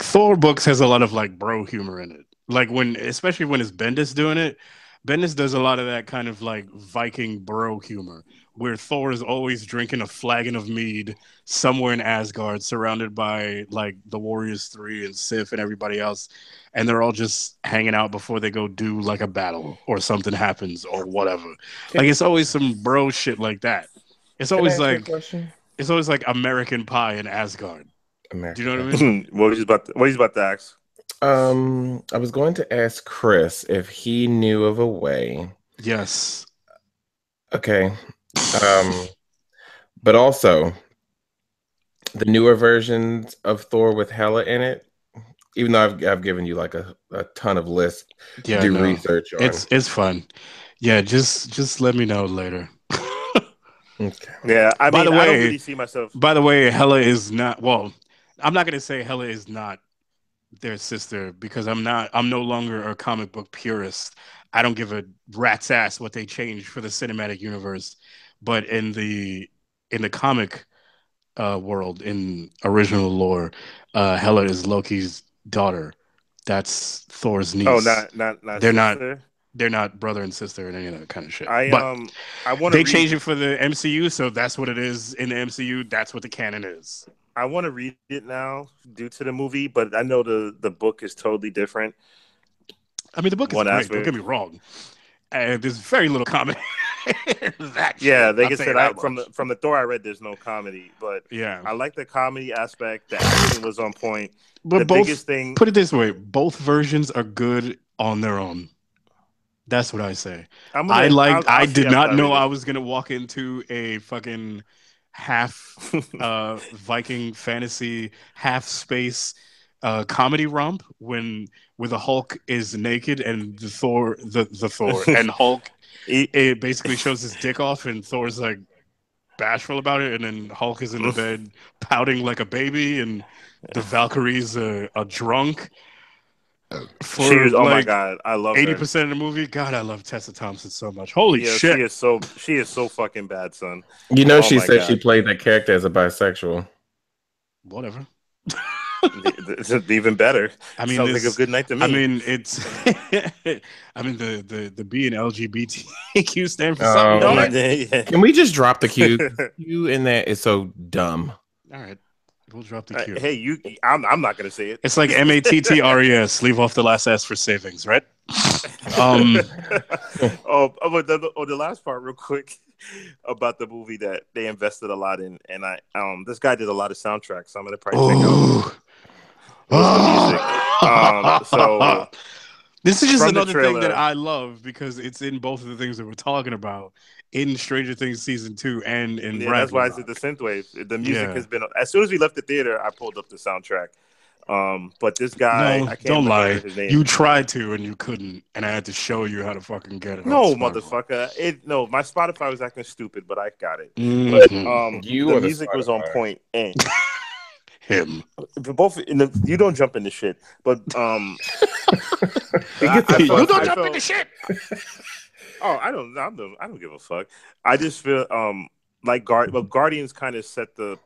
S2: Thor books has a lot of like bro humor in it. Like especially when it's Bendis doing it, Bendis does a lot of that kind of like Viking bro humor, where Thor is always drinking a flagon of mead somewhere in Asgard, surrounded by like the Warriors 3 and Sif and everybody else, and they're all just hanging out before they go do like a battle or something happens or whatever. Like it's always some bro shit like that. It's always like. It's always like American Pie in Asgard. Do you know what I mean?
S3: What he's about to ask?
S1: I was going to ask Chris if he knew of a way.
S2: Yes.
S1: Okay. But also the newer versions of Thor with Hela in it. Even though I've given you like a ton of lists to do research on.
S2: It's fun. Yeah, just let me know later.
S3: Okay. Yeah, I don't really see myself.
S2: By the way, Hela is not. Well, I'm not gonna say Hela is not their sister because I'm no longer a comic book purist. I don't give a rat's ass what they changed for the cinematic universe. But in the comic world, in original lore, Hela is Loki's daughter. That's Thor's
S3: Oh,
S2: niece.
S3: not
S2: They're not
S3: sister.
S2: they're not brother and sister and any of that kind of shit.
S3: I
S2: But
S3: I want to
S2: they
S3: read.
S2: changed it for the MCU, so that's what it is in the MCU. That's what the canon is.
S3: I want to read it now due to the movie, but I know the book is totally different.
S2: I mean, the book is
S3: One
S2: great.
S3: aspect.
S2: Don't get me wrong. There's very little comedy. That
S3: Yeah,
S2: shit,
S3: like
S2: I'll
S3: I
S2: tell
S3: said,
S2: you that much.
S3: from the Thor I read, there's no comedy, but
S2: Yeah,
S3: I like the comedy aspect. The acting was on point.
S2: but
S3: The
S2: both.
S3: biggest thing,
S2: Put it this way: both versions are good on their own. That's what I say. I
S3: see
S2: did
S3: after
S2: not
S3: I
S2: know
S3: read
S2: I
S3: it.
S2: was gonna walk into a fucking half Viking fantasy, half space comedy romp where the Hulk is naked and the Thor and Hulk
S3: He-
S2: it basically shows his dick off and Thor's like bashful about it and then Hulk is in the bed pouting like a baby and the Valkyries are drunk
S3: she
S2: for
S3: was, oh my
S2: like
S3: god, I love her.
S2: 80% of the movie. God, I love Tessa Thompson so much. Holy
S3: Yeah,
S2: shit.
S3: she is so fucking bad, son.
S1: You know,
S3: Oh
S1: she
S3: my
S1: said
S3: God.
S1: she played that character as a bisexual.
S2: Whatever.
S3: It's even better.
S2: I mean,
S3: Sounds like a good night to me.
S2: I mean, it's. I mean, the B in LGBTQ stand for something.
S1: Oh,
S2: Don't
S1: my-
S2: it?
S1: Can we just drop the Q? Q in there is so dumb.
S2: All right, we'll drop the Q.
S3: Hey, I'm not gonna say it.
S2: It's like MATTRES. Leave off the last S for savings, right?
S3: But the last part, real quick, about the movie that they invested a lot in, and this guy did a lot of soundtracks, so I'm gonna probably check out most of the music. So
S2: this is just
S3: from the
S2: another thing that
S3: trailer-
S2: I love because it's in both of the things that we're talking about in Stranger Things season 2 and in
S3: yeah, that's why I said
S2: Ragnarok.
S3: the synthwave. The music
S2: Yeah.
S3: has been. As soon as we left the theater, I pulled up the soundtrack. But this guy,
S2: No,
S3: I can't
S2: don't lie.
S3: remember his name.
S2: You tried to and you couldn't, and I had to show you how to fucking get it.
S3: No,
S2: on Spotify.
S3: motherfucker. My Spotify was acting stupid, but I got it.
S2: Mhm.
S1: You
S3: The
S1: or the
S3: music was on
S1: Spotify?
S3: point. And
S2: Him.
S3: you don't jump in the shit, but
S2: You don't jump in the shit.
S3: Oh, I don't give a fuck. I just feel like Guardians kind of set the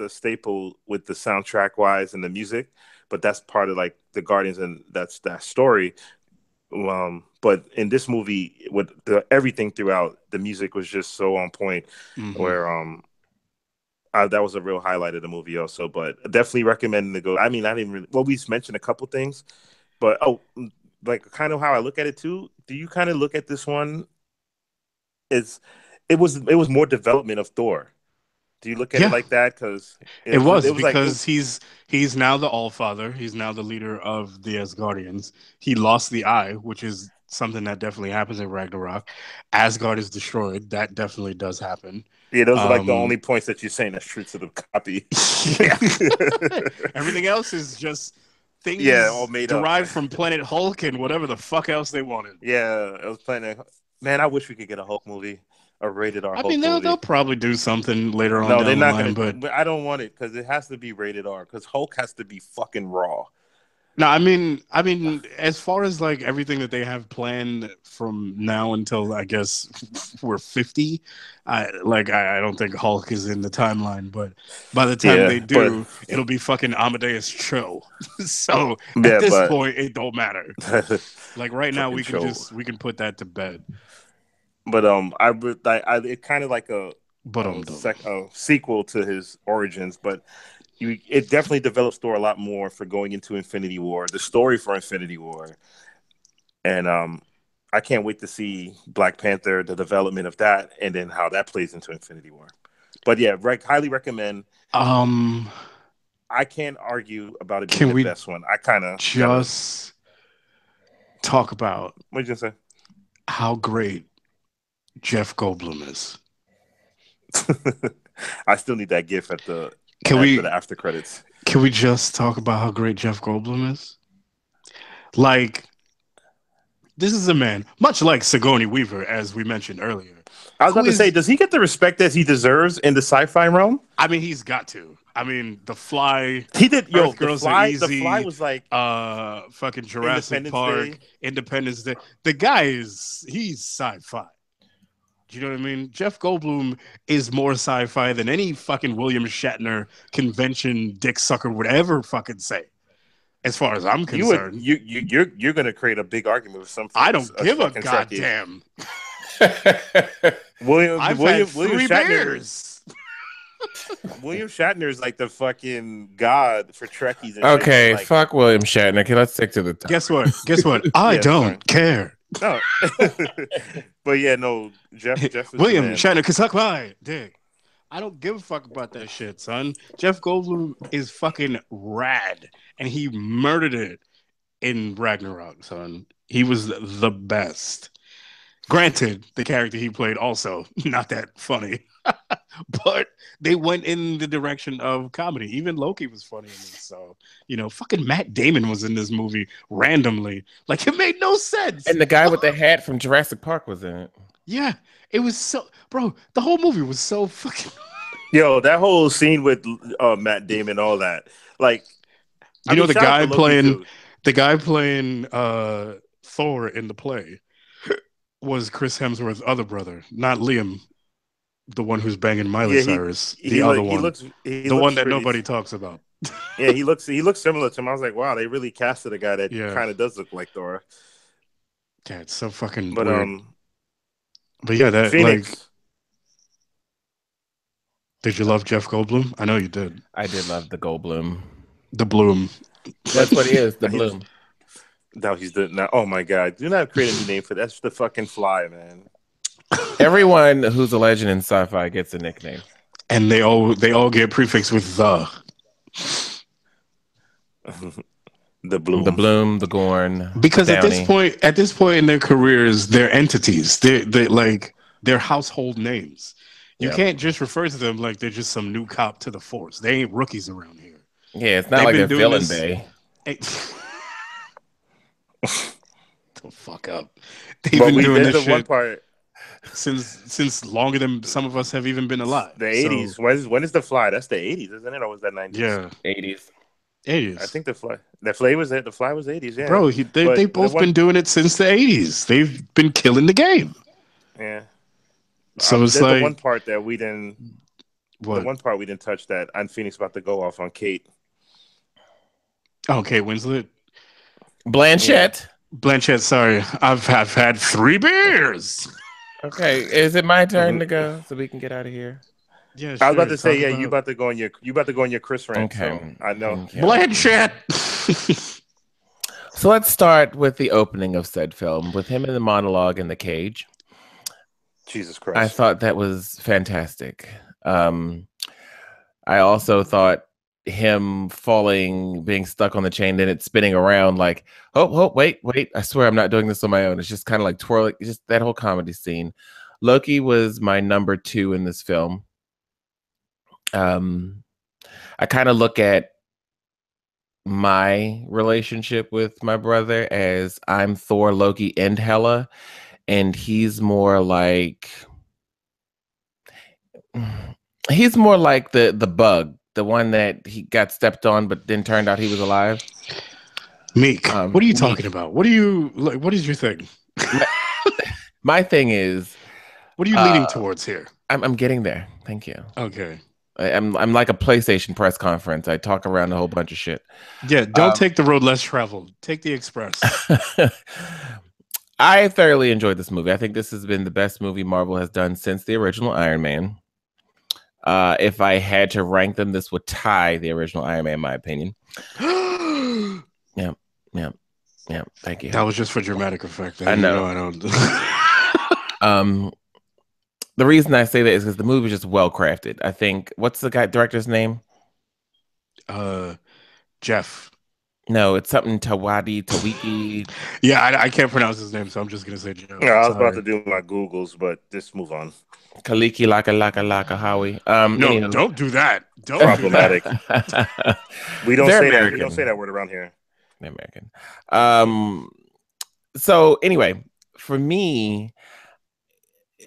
S3: staple with the soundtrack wise and the music, but that's part of like the Guardians and that's that story. But in this movie, with everything throughout, the music was just so on point.
S2: Mhm.
S3: Where that was a real highlight of the movie also. But definitely recommend to go. I mean, I didn't really. Well, we mentioned a couple things, but like kind of how I look at it too. Do you kind of look at this one? It was more development of Thor. Do you look at
S2: Yeah.
S3: it like that? Because
S2: It was
S3: like-
S2: because he's now the Allfather. He's now the leader of the Asgardians. He lost the eye, which is something that definitely happens in Ragnarok. Asgard is destroyed. That definitely does happen.
S3: yeah, those are like the
S2: Um,
S3: only points that you're saying that's true to the copy.
S2: Yeah. Everything else is just things
S3: all made up.
S2: derived from Planet Hulk and whatever the fuck else they wanted.
S3: Yeah, I was playing. Man, I wish we could get a Hulk movie, a rated R.
S2: I
S3: Hulk
S2: mean,
S3: movie.
S2: they'll probably do something later on
S3: No,
S2: down
S3: they're
S2: the
S3: not
S2: line,
S3: gonna.
S2: but
S3: But I don't want it because it has to be rated R. Because Hulk has to be fucking raw.
S2: no, I mean, as far as like everything that they have planned from now until I guess we're 50, I don't think Hulk is in the timeline, but by the time
S3: Yeah,
S2: they do, it'll be fucking Amadeus Cho. So
S3: Yeah,
S2: at this
S3: but-
S2: point, it don't matter. Like right now, we
S3: Fucking
S2: can
S3: Cho.
S2: we can put that to bed.
S3: But it kind of like a
S2: But
S3: sequel to his origins, but it definitely develops Thor a lot more for going into Infinity War, the story for Infinity War, and I can't wait to see Black Panther, the development of that, and then how that plays into Infinity War. But yeah, highly recommend. I can't argue about it
S2: Can
S3: being
S2: we
S3: the best one. I kind of
S2: just talk about
S3: what did you say?
S2: how great Jeff Goldblum is.
S3: I still need that gif at the after credits.
S2: Can we just talk about how great Jeff Goldblum is? Like, this is a man, much like Sigourney Weaver, as we mentioned earlier.
S3: I was about
S2: Who
S3: to say,
S2: is-
S3: does he get the respect that he deserves in the sci-fi realm?
S2: I mean, he's got to. I mean, The Fly.
S3: He did. Yo,
S2: Earth Girls
S3: the
S2: Are
S3: fly.
S2: Easy.
S3: The fly was like
S2: fucking Jurassic
S3: Independence
S2: Park,
S3: Day.
S2: Independence Day. The guy he's sci-fi. Do you know what I mean? Jeff Goldblum is more sci-fi than any fucking William Shatner convention dick sucker would ever fucking say. As far as I'm concerned,
S3: You're gonna create a big argument with some.
S2: I don't give a
S3: fucking Trekkie.
S2: goddamn.
S3: William
S2: I've had
S3: William
S2: 3
S3: Shatner.
S2: beers.
S3: William Shatner is like the fucking god for Trekkies. And
S1: Okay,
S3: shit. Like,
S1: fuck William Shatner. Okay, let's stick to the topic.
S2: Guess what? I
S3: Yeah,
S2: don't
S3: sorry.
S2: care.
S3: No, but yeah, no. Jeff is
S2: William
S3: the man.
S2: Shatner can suck my dick. I don't give a fuck about that shit, son. Jeff Goldblum is fucking rad, and he murdered it in Ragnarok, son. He was the best. Granted, the character he played also not that funny, but they went in the direction of comedy. Even Loki was funny in this. So, fucking Matt Damon was in this movie randomly. Like, it made no sense.
S1: And the guy with the hat from Jurassic Park was in it.
S2: Yeah, it was so, bro. The whole movie was so fucking.
S3: Yo, that whole scene with Matt Damon, all that. Like,
S2: The
S3: shout out to Loki,
S2: guy playing Thor in the play was Chris Hemsworth's other brother, not Liam, the one who's banging Miley Cyrus, the other one, the one that nobody talks about.
S3: Yeah, he looks similar to him. I was like, wow, they really casted a guy that kind of does look like Thor.
S2: Yeah, it's so fucking
S3: but
S2: weird. But yeah, that
S3: Phoenix.
S2: like. Did you love Jeff Goldblum? I know you did.
S1: I did love the Goldblum.
S2: The Bloom.
S1: That's what he is, the Bloom.
S3: No, he's the. Now, oh my god! Do not create a new name for that. That's the fucking Fly, man.
S1: Everyone who's a legend in sci-fi gets a nickname,
S2: and they all get prefixed with the.
S3: The Bloom,
S1: the Gorn.
S2: Because
S1: the
S2: at this point in their careers, they're entities. They're household names. You can't just refer to them like they're just some new cop to the force. They ain't rookies around here.
S1: Yeah, it's not like they're Villain Bay.
S2: The fuck up. They've been doing this shit
S3: one part
S2: since longer than some of us have even been alive.
S3: The 80s. So, when is the Fly? That's the 80s, isn't it? Or was that 90s?
S2: Yeah,
S1: 80s.
S2: I
S3: think the Fly was it. The Fly was 80s. Yeah,
S2: bro. They both been doing it since the 80s. They've been killing the game.
S3: Yeah.
S2: So it's like
S3: the one part that we didn't.
S2: What?
S3: The one part we didn't touch that. I'm Phoenix about to go off on Kate.
S2: Oh, Kate Winslet.
S1: Blanchett.
S2: Blanchett, sorry. I've had 3 beers.
S1: Okay, is it my turn to go so we can get out of here?
S2: Yeah,
S3: I was about to say, you about to go on your Chris rant.
S1: Okay,
S3: so I know.
S2: Blanchett.
S1: So let's start with the opening of said film with him in the monologue in the cage.
S3: Jesus Christ!
S1: I thought that was fantastic. I also thought him falling, being stuck on the chain, then it's spinning around like, oh, wait, I swear I'm not doing this on my own. It's just kind of like twirling, just that whole comedy scene. Loki was my number 2 in this film. I kind of look at my relationship with my brother as I'm Thor, Loki, and Hela, and he's more like the bug, the one that he got stepped on, but then turned out he was alive.
S2: Meek, what are you talking about? What is your thing?
S1: My thing is,
S2: what are you leaning towards here?
S1: I'm getting there. Thank you.
S2: Okay.
S1: I'm like a PlayStation press conference. I talk around a whole bunch of shit.
S2: Yeah, don't take the road less traveled. Take the express.
S1: I thoroughly enjoyed this movie. I think this has been the best movie Marvel has done since the original Iron Man. If I had to rank them, this would tie the original Iron Man, in my opinion. Yeah. Thank you.
S2: That was just for dramatic effect.
S1: I know.
S2: I don't.
S1: The reason I say that is because the movie is just well crafted. I think, what's the director's name?
S2: Jeff.
S1: No, it's something Tawiki.
S2: Yeah, I can't pronounce his name, so I'm just gonna say Jeff.
S3: Yeah, I was about to do my Googles, but just move on.
S1: Kaliki Laka Howie.
S2: No, don't do that. Don't
S3: problematic.
S2: Do that.
S3: We don't say that. We don't say that word around here.
S1: They're American. So anyway, for me,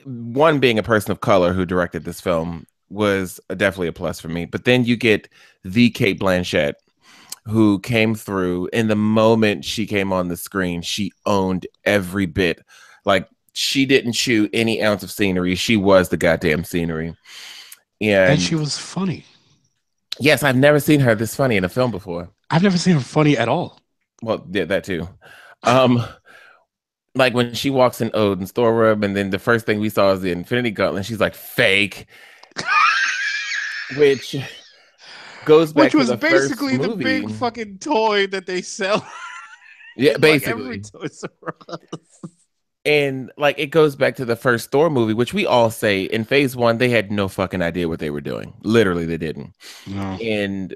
S1: one being a person of color who directed this film, was definitely a plus for me. But then you get the Cate Blanchett, who came through, and the moment she came on the screen, she owned every bit. Like, she didn't chew any ounce of scenery. She was the goddamn scenery.
S2: And she was funny.
S1: Yes, I've never seen her this funny in a film before.
S2: I've never seen her funny at all.
S1: Well, yeah, that too. Like when she walks in Odin's storeroom, and then the first thing we saw is the Infinity Gauntlet. She's like, fake. Which goes back
S2: Which was
S1: to the
S2: basically
S1: first
S2: the
S1: movie.
S2: big fucking toy that they sell.
S1: Yeah, basically.
S2: Every Toys R Us.
S1: And like it goes back to the first Thor movie, which we all say in phase 1, they had no fucking idea what they were doing. Literally, they didn't.
S2: No.
S1: And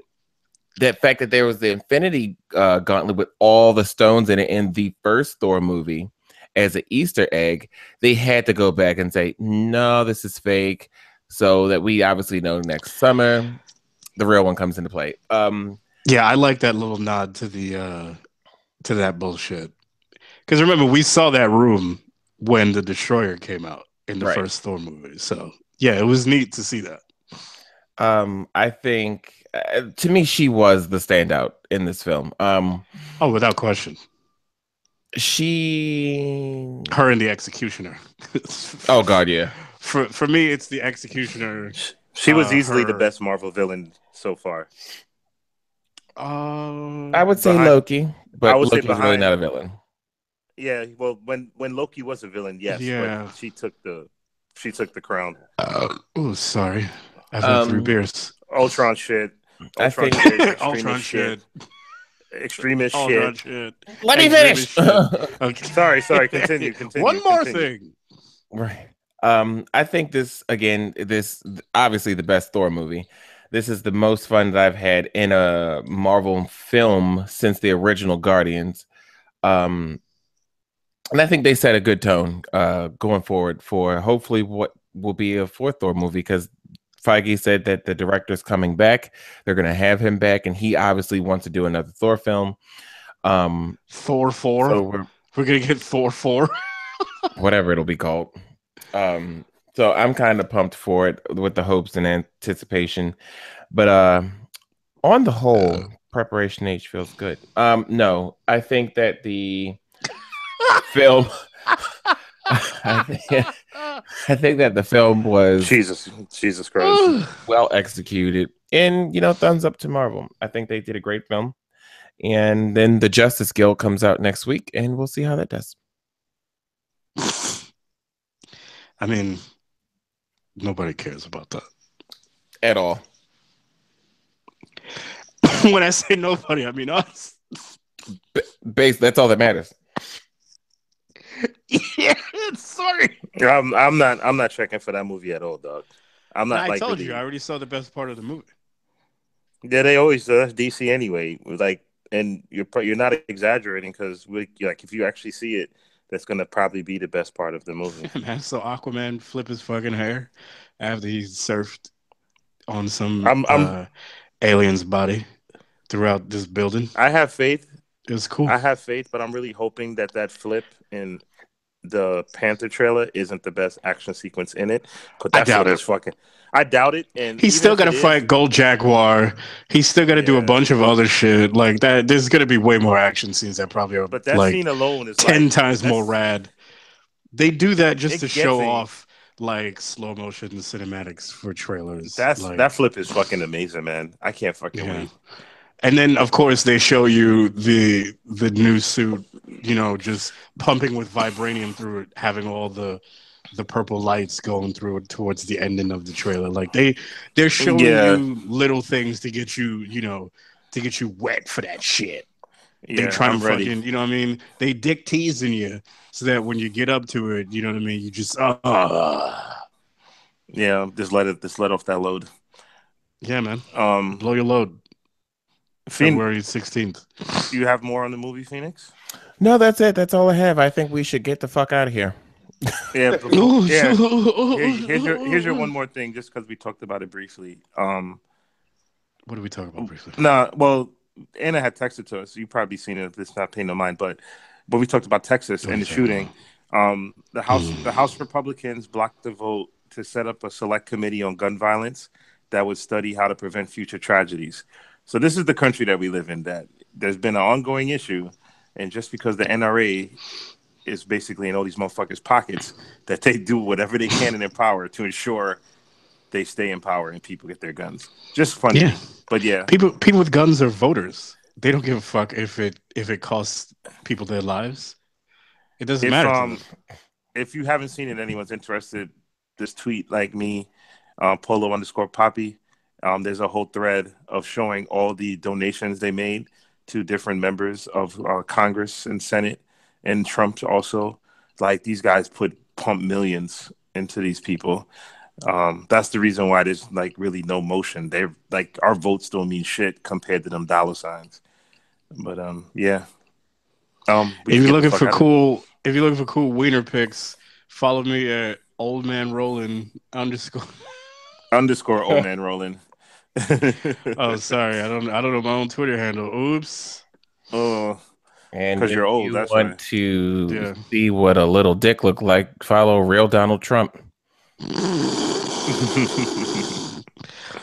S1: that fact that there was the Infinity Gauntlet with all the stones in it in the first Thor movie as an Easter egg, they had to go back and say, no, this is fake. So that we obviously know next summer the real one comes into play.
S2: Yeah, I like that little nod to the to that bullshit. Because remember, we saw that room when the Destroyer came out in the first Thor movie. So yeah, it was neat to see that.
S1: I think to me, she was the standout in this film.
S2: Oh, without question. Her and the Executioner.
S1: Oh God, yeah.
S2: For me, it's the Executioner.
S3: She was easily the best Marvel villain so far.
S1: I would say Loki, but Loki's really not a villain.
S3: Yeah, well, when Loki was a villain, yes,
S2: yeah.
S3: But she took the crown.
S2: Oh, sorry. I've had 3 beers.
S3: Ultron shit.
S2: Ultron shit.
S3: Extremist
S2: Ultron
S3: shit.
S1: Let me finish.
S3: Okay. Sorry. Continue.
S2: One more thing.
S1: Right. I think this obviously the best Thor movie. This is the most fun that I've had in a Marvel film since the original Guardians. And I think they set a good tone going forward for hopefully what will be a 4th Thor movie, because Feige said that the director's coming back. They're going to have him back, and he obviously wants to do another Thor film.
S2: Thor 4? So we're going to get Thor 4?
S1: Whatever it'll be called. So I'm kind of pumped for it with the hopes and anticipation. But on the whole, Preparation H feels good. No, I think that the film... I think that the film was
S3: Jesus Christ,
S1: well executed, and thumbs up to Marvel. I think they did a great film, and then the Justice Guild comes out next week, and we'll see how that does.
S2: I mean, nobody cares about that
S1: at all.
S2: When I say nobody, I mean us.
S1: That's all that matters.
S2: Yeah, sorry.
S3: I'm not checking for that movie at all, dog. I'm not.
S2: I told you, I already saw the best part of the movie.
S3: Yeah, they always do. That's DC anyway. Like, and you're not exaggerating, because if you actually see it, that's gonna probably be the best part of the movie.
S2: Man, so Aquaman flip his fucking hair after he surfed on some alien's body throughout this building.
S3: I have faith.
S2: It was cool.
S3: I have faith, but I'm really hoping that flip in the Panther trailer isn't the best action sequence in it. But
S2: I doubt it.
S3: I doubt it. And
S2: he's still got to fight Gold Jaguar. He's still got to do a bunch of other shit like that. There's going to be way more action scenes that probably are.
S3: But that scene alone is
S2: 10 times more rad. They do that just to show off like slow motion cinematics for trailers.
S3: That flip is fucking amazing, man. I can't fucking wait.
S2: And then, of course, they show you the new suit, just pumping with vibranium through it, having all the purple lights going through it towards the ending of the trailer. Like they're showing you little things to get you, to get you wet for that shit.
S3: Yeah,
S2: they're trying to fucking, you know what I mean? They dick teasing you so that when you get up to it, you know what I mean? You just
S3: yeah, just let off that load.
S2: Yeah, man. Blow your load. February 16th.
S3: Do you have more on the movie, Phoenix?
S1: No, that's it. That's all I have. I think we should get the fuck out of here.
S3: Yeah. Here's your one more thing, just because we talked about it briefly.
S2: What did we talk about briefly?
S3: No, well, Anna had texted to us. You've probably seen it if it's not paying no mind, but we talked about Texas and the shooting. The House Republicans blocked the vote to set up a select committee on gun violence that would study how to prevent future tragedies. So this is the country that we live in, that there's been an ongoing issue, and just because the NRA is basically in all these motherfuckers' pockets, that they do whatever they can in their power to ensure they stay in power and people get their guns. Just funny.
S2: Yeah.
S3: But yeah.
S2: People with guns are voters. They don't give a fuck if it costs people their lives. It doesn't matter to them.
S3: If you haven't seen it, anyone's interested, just tweet like me, Polo_Poppy. There's a whole thread of showing all the donations they made to different members of Congress and Senate, and Trump also. Like, these guys pump millions into these people. That's the reason why there's like really no motion. They're like, our votes don't mean shit compared to them dollar signs. But yeah.
S2: If you're looking for cool wiener pics, follow me at Old Man Rollin _.
S3: Old Man Rollin.
S2: Oh, sorry, I don't know my own Twitter handle. Oops.
S3: Oh,
S1: and
S3: because you're old. That's
S1: want to see what a little dick look like, follow Real Donald Trump.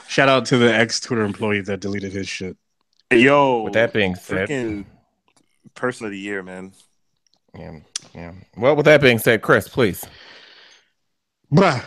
S2: Shout out to the ex-Twitter employee that deleted his shit.
S3: Yo,
S1: with that being said,
S3: freaking person of the year, man.
S1: Yeah. Well, with that being said, Chris, please.
S2: Bruh.